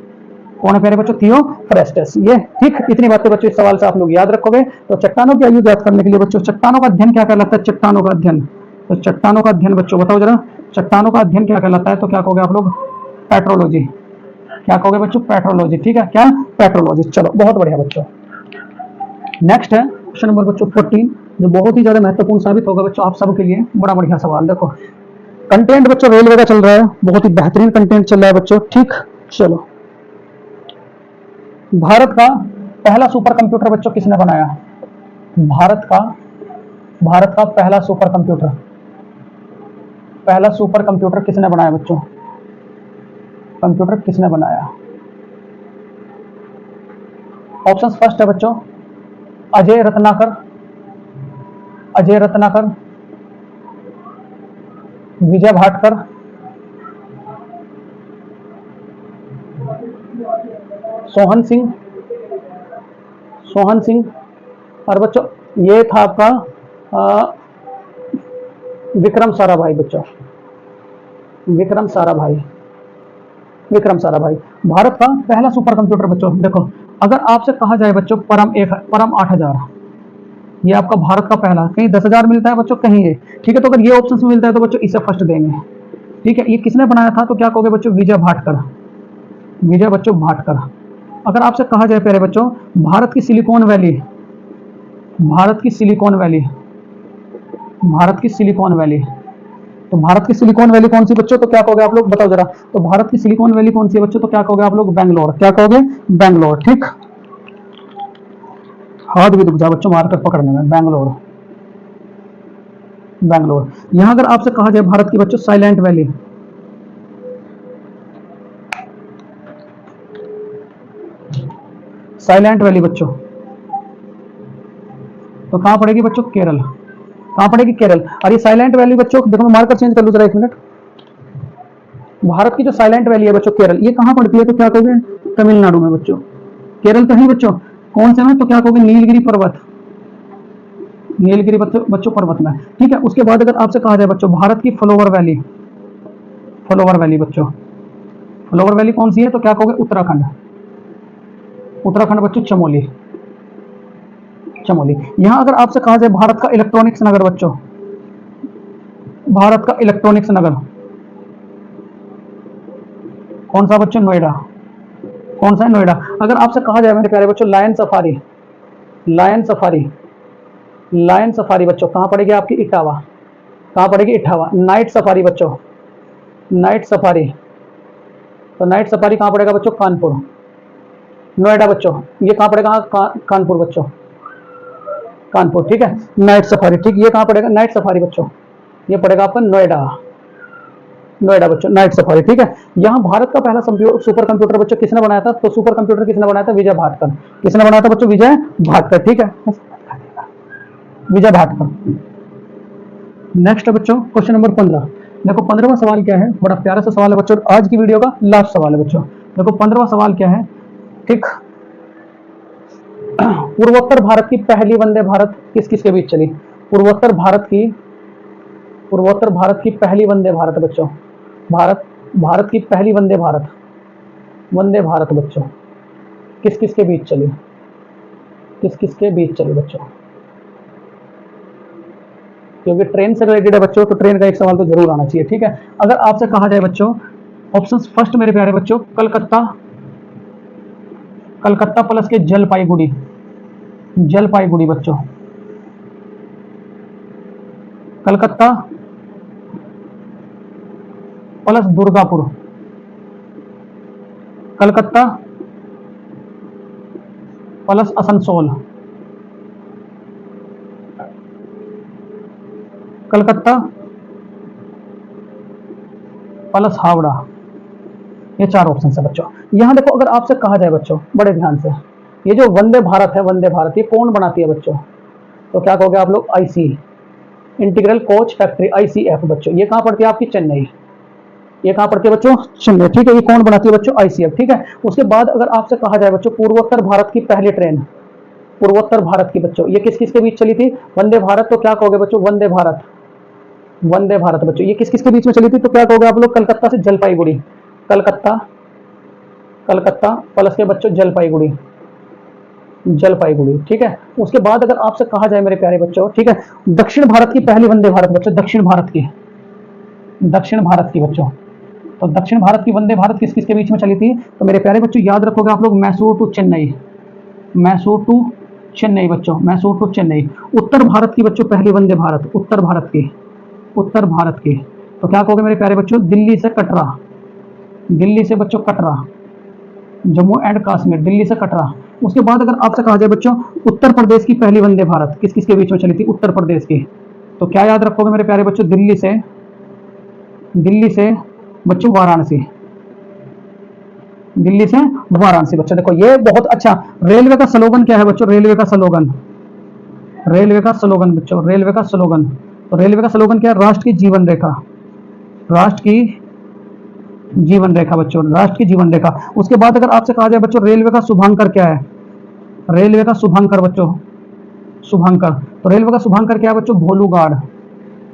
कौन है प्यारे बच्चों? थियोफ्रेस्टस। ये ठीक, इतनी बातें बच्चों इस सवाल से आप लोग याद रखोगे। तो चट्टानों की आयु ज्ञात करने के लिए बच्चों चट्टानों का अध्ययन क्या कहलाता है? चट्टानों का अध्ययन, तो चट्टानों का अध्ययन बच्चों बताओ जरा, चट्टानों का अध्ययन क्या कहलाता है? तो क्या कहोगे आप लोग? पेट्रोलॉजी। क्या कहोगे बच्चों? पेट्रोलॉजी, ठीक है, क्या? पेट्रोलॉजी। चलो बहुत बढ़िया बच्चों। नेक्स्ट है क्वेश्चन नंबर बच्चों 14, जो बहुत ही ज्यादा महत्वपूर्ण साबित होगा बच्चों आप सबके लिए। बड़ा बढ़िया सवाल, देखो कंटेंट बच्चों रेलवे का चल रहा है, बहुत ही बेहतरीन कंटेंट चल रहा है बच्चों, ठीक। चलो, भारत का पहला सुपर कंप्यूटर बच्चों किसने बनाया? भारत का, भारत का पहला सुपर कंप्यूटर, पहला सुपर कंप्यूटर किसने बनाया बच्चों? कंप्यूटर किसने बनाया? ऑप्शन फर्स्ट है बच्चों अजय रत्नाकर, अजय रत्नाकर, विजय भाटकर, सोहन सिंह, सोहन सिंह। और बच्चों ये था आपका विक्रम साराभाई बच्चों, विक्रम साराभाई, विक्रम साराभाई। भारत का पहला सुपर कंप्यूटर बच्चों देखो, अगर आपसे कहा जाए बच्चों परम 8000, ये आपका भारत का पहला, कहीं 10,000 मिलता है बच्चों, कहीं ये, ठीक है। तो अगर ये ऑप्शन में मिलता है तो बच्चों इसे फर्स्ट देंगे, ठीक है। ये किसने बनाया था, तो क्या कहोगे बच्चों, विजय भाटकर, विजय बच्चों भाटकर। अगर आपसे कहा जाए प्यारे बच्चों, भारत की सिलिकॉन वैली, भारत की सिलिकॉन वैली, भारत की सिलिकॉन वैली, तो भारत की सिलिकॉन वैली कौन सी बच्चों, तो क्या कहोगे आप लोग, बताओ जरा। तो भारत की सिलिकॉन वैली कौन सी है बच्चों, तो क्या कहोगे आप लोग, बैंगलोर, क्या कहोगे, बैंगलोर, ठीक। हाथ भी दुख जा बच्चों मारकर पकड़ने में, बैंगलोर, बैंगलोर। यहां अगर आपसे कहा जाए भारत की बच्चों साइलेंट वैली, साइलेंट वैली बच्चों, तो कहां पड़ेगी बच्चों, केरल, कहां पड़ेगी, केरल। और ये साइलेंट वैली बच्चों देखो, मैं मार्कर चेंज कर लूं जरा, एक मिनट। भारत की जो साइलेंट वैली है बच्चों केरल, ये कहां पड़ती है, तो क्या कहोगे, तमिलनाडु में बच्चों, केरल तो है बच्चों, कौन से में, तो क्या कहोगे, नीलगिरी पर्वत, नीलगिरी बच्चों पर्वत में, ठीक है। उसके बाद अगर आपसे कहा जाए बच्चों भारत की फ्लोवर वैली, फ्लोवर वैली बच्चों, फ्लोवर वैली कौन सी है, तो क्या कहोगे, उत्तराखंड, उत्तराखंड बच्चों, चमोली, चमोली। यहां अगर आपसे कहा जाए भारत का इलेक्ट्रॉनिक्स नगर बच्चों, भारत का इलेक्ट्रॉनिक्स नगर कौन सा बच्चों, नोएडा, कौन सा है, नोएडा। अगर आपसे कहा जाए मेरे प्यारे बच्चों lion safari, lion safari, lion safari बच्चों कहां पड़ेगी आपकी, इटावा, कहां पड़ेगी, इटावा। नाइट सफारी बच्चों, नाइट सफारी, तो नाइट सफारी कहां पड़ेगा बच्चों, कानपुर, नोएडा बच्चों। ये कहां पड़ेगा, कानपुर बच्चों, कानपुर, ठीक है। नाइट सफारी, ठीक, ये कहां पड़ेगा, नाइट सफारी बच्चों, ये पड़ेगा आपका नोएडा, नोएडा बच्चों, नाइट सफारी, ठीक है। यहाँ भारत का पहला सुपर कंप्यूटर बच्चों किसने बनाया था, तो सुपर कंप्यूटर किसने बनाया था, विजय भाटकर, किसने बनाया था बच्चों, विजय भाटकर, ठीक है, विजय भाटकर। नेक्स्ट है बच्चों क्वेश्चन नंबर 15। देखो 15वां सवाल क्या है, बड़ा प्यारा सा सवाल है बच्चों, आज की वीडियो का लास्ट सवाल है बच्चों। देखो 15वां सवाल क्या है, ठीक। पूर्वोत्तर भारत की पहली वंदे भारत किस किस के बीच चली, पूर्वोत्तर भारत की, पूर्वोत्तर भारत की पहली वंदे भारत बच्चों, भारत, भारत की पहली वंदे भारत, वंदे भारत बच्चों किस किस के बीच चली, किस किस के बीच चली बच्चों, क्योंकि ट्रेन से रिलेटेड है बच्चों, तो ट्रेन का एक सवाल तो जरूर आना चाहिए, ठीक है। अगर आपसे कहा जाए बच्चों, ऑप्शन फर्स्ट मेरे प्यारे बच्चों, कलकत्ता, कलकत्ता प्लस के जलपाईगुड़ी, जलपाईगुड़ी बच्चों, Calcutta plus Durgapur, Calcutta plus Asansol, Calcutta plus Howrah, ये 4 ऑप्शन है बच्चों। यहां देखो अगर आपसे कहा जाए बच्चों, बड़े ध्यान से, ये जो वंदे भारत है, वंदे भारत, ये कौन बनाती है बच्चों, तो क्या कहोगे आप लोग, IC, integral coach factory, ICF बच्चों। ये कहां पड़ती है आपकी, चेन्नई, ये कहां पड़ती है बच्चों, चेन्नई, ठीक है। ये कौन बनाती है बच्चों, आईसीएफ, ठीक है। उसके बाद अगर आपसे कहा जाए बच्चों, पूर्वोत्तर भारत की पहली ट्रेन, पूर्वोत्तर भारत की बच्चों, ये किस किस के बीच चली थी, वंदे भारत, तो क्या कहोगे बच्चों, वंदे भारत, वंदे भारत बच्चों, ये किस किस के बीच में चली थी, तो क्या कहोगे आप लोग, कलकत्ता से जलपाईगुड़ी, कलकत्ता, कलकत्ता प्लस के बच्चों जलपाईगुड़ी, जलपाईगुड़ी, ठीक है। उसके बाद अगर आपसे कहा जाए मेरे प्यारे बच्चों, ठीक है, दक्षिण भारत की पहली वंदे भारत बच्चों, दक्षिण भारत की, दक्षिण भारत की बच्चों, तो दक्षिण भारत की वंदे भारत किस किस के बीच में चली थी, तो मेरे प्यारे बच्चों याद रखोगे आप लोग, मैसूर टू चेन्नई, मैसूर टू चेन्नई बच्चों, मैसूर टू चेन्नई। उत्तर भारत की बच्चों पहली वंदे भारत, उत्तर भारत की, उत्तर भारत की, तो क्या कहोगे मेरे प्यारे बच्चों, दिल्ली से कटरा, दिल्ली से बच्चों कटरा, जम्मू एंड कश्मीर, दिल्ली से कटरा। उसके बाद अगर आपसे कहा जाए बच्चों, उत्तर प्रदेश की पहली वंदे भारत किस किस के बीच में चली थी, उत्तर प्रदेश की, तो क्या याद रखोगे मेरे प्यारे बच्चों, दिल्ली से, दिल्ली से बच्चों वाराणसी, दिल्ली से वाराणसी बच्चों। देखो ये बहुत अच्छा, रेलवे का स्लोगन क्या है बच्चों, रेलवे का स्लोगन, रेलवे का स्लोगन बच्चों, रेलवे का स्लोगन, तो रेलवे का स्लोगन क्या है, राष्ट्र की जीवन रेखा, राष्ट्र की जीवन रेखा बच्चों, राष्ट्र की जीवन रेखा। उसके बाद अगर आपसे कहा जाए बच्चों, रेलवे का शुभांकर क्या है, रेलवे का शुभंकर बच्चों, शुभंकर। तो रेलवे का शुभंकर क्या है बच्चों? भोलू गार्ड,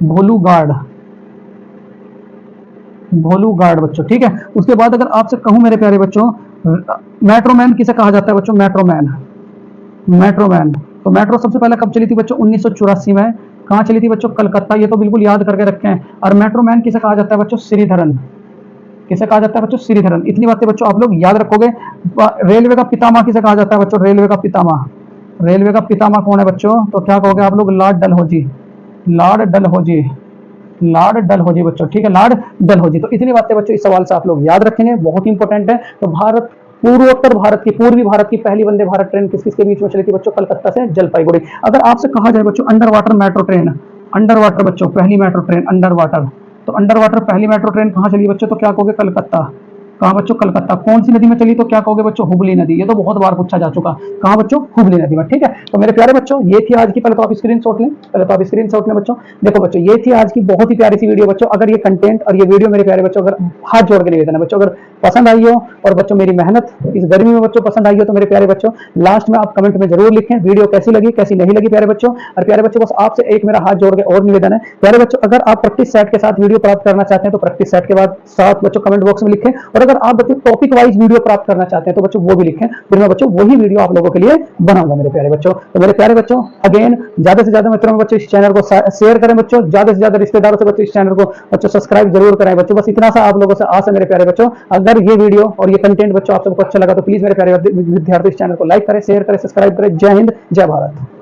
भोलू गार्ड, भोलू गार्ड बच्चों, ठीक है। उसके बाद अगर आपसे कहूं मेरे प्यारे बच्चों, मेट्रोमैन किसे कहा जाता है बच्चों? Metro Man, Metro Man. तो मेट्रो सबसे पहले कब चली थी बच्चों? 1984 में। कहाँ चली थी बच्चों? कलकत्ता। ये तो बिल्कुल याद करके रखे हैं। और मेट्रोमैन किसे कहा जाता है बच्चों? श्रीधरन। किसे कहा जाता है बच्चों? श्रीधरन। इतनी बातें बच्चों आप लोग याद रखोगे। रेलवे का पितामह किसे कहा जाता है बच्चों? रेलवे का पितामह, रेलवे का पितामह कौन है बच्चों? तो क्या कहोगे आप लोग? Lord Dalhousie, Lord Dalhousie, Lord Dalhousie बच्चों, ठीक है, लॉर्ड डलहौजी। तो इतनी बातें बच्चों इस सवाल से आप लोग याद रखेंगे, बहुत इंपॉर्टेंट है। तो भारत, पूर्वोत्तर भारत की, पूर्वी भारत की पहली वंदे भारत ट्रेन किस किसके बीच में चली थी बच्चों? कलकत्ता से जलपाईगुड़ी। अगर आपसे कहा जाए बच्चों under water metro train, under water बच्चों पहली मेट्रो ट्रेन अंडर वाटर, तो अंडर वाटर पहली मेट्रो ट्रेन कहाँ चली बच्चों? तो क्या कहोगे? कलकत्ता। कहाँ बच्चों? कलकत्ता। कौन सी नदी में चली? तो क्या कहोगे बच्चों? हुबली नदी। ये तो बहुत बार पूछा जा चुका। कहाँ बच्चों? हुबली नदी में, ठीक है। तो मेरे प्यारे बच्चों ये थी आज की, पहले तो आप स्क्रीन शॉट लें, पहले तो आप स्क्रीन शॉट लें बच्चों। देखो बच्चों ये थी आज की बहुत ही प्यारी सी वीडियो बच्चों। अगर ये कंटेंट और ये वीडियो मेरे प्यारे बच्चों, अगर हाथ जोड़ के निवेदन है बच्चों, अगर पसंद आई हो और बच्चों मेरी मेहनत इस गर्मी में बच्चों पसंद आई हो, तो मेरे प्यारे बच्चों लास्ट में आप कमेंट में जरूर लिखें वीडियो कैसी लगी, कैसी नहीं लगी प्यारे बच्चों। और प्यारे बच्चों बस आपसे एक मेरा हाथ जोड़ के और निवेदन है प्यारे बच्चों, अगर आप प्रैक्टिस सेट के साथ वीडियो प्राप्त करना चाहते हैं तो प्रैक्टिस सेट के बाद साथ बच्चों कमेंट बॉक्स में लिखें। और अगर आप बच्चों टॉपिक वाइज वीडियो प्राप्त करना चाहते हैं तो बच्चों वो भी लिखें, फिर मैं बच्चों वही वीडियो आप लोगों के लिए बनाऊंगा मेरे प्यारे बच्चों। तो मेरे प्यारे बच्चों अगेन ज्यादा से ज्यादा मित्रों में बच्चों इस चैनल को शेयर करें बच्चों, ज्यादा से ज्यादा रिश्तेदारों से बच्चों इस चैनल को बच्चों सब्सक्राइब जरूर करें बच्चों। बस इतना सा आप लोगों से आस है मेरे प्यारे बच्चों। अगर ये वीडियो और ये कंटेंट बच्चों आप सबको अच्छा लगा तो प्लीज मेरे प्यारे विद्यार्थी इस चैनल को लाइक करें, शेयर करें, सब्सक्राइब करें। जय हिंद, जय भारत।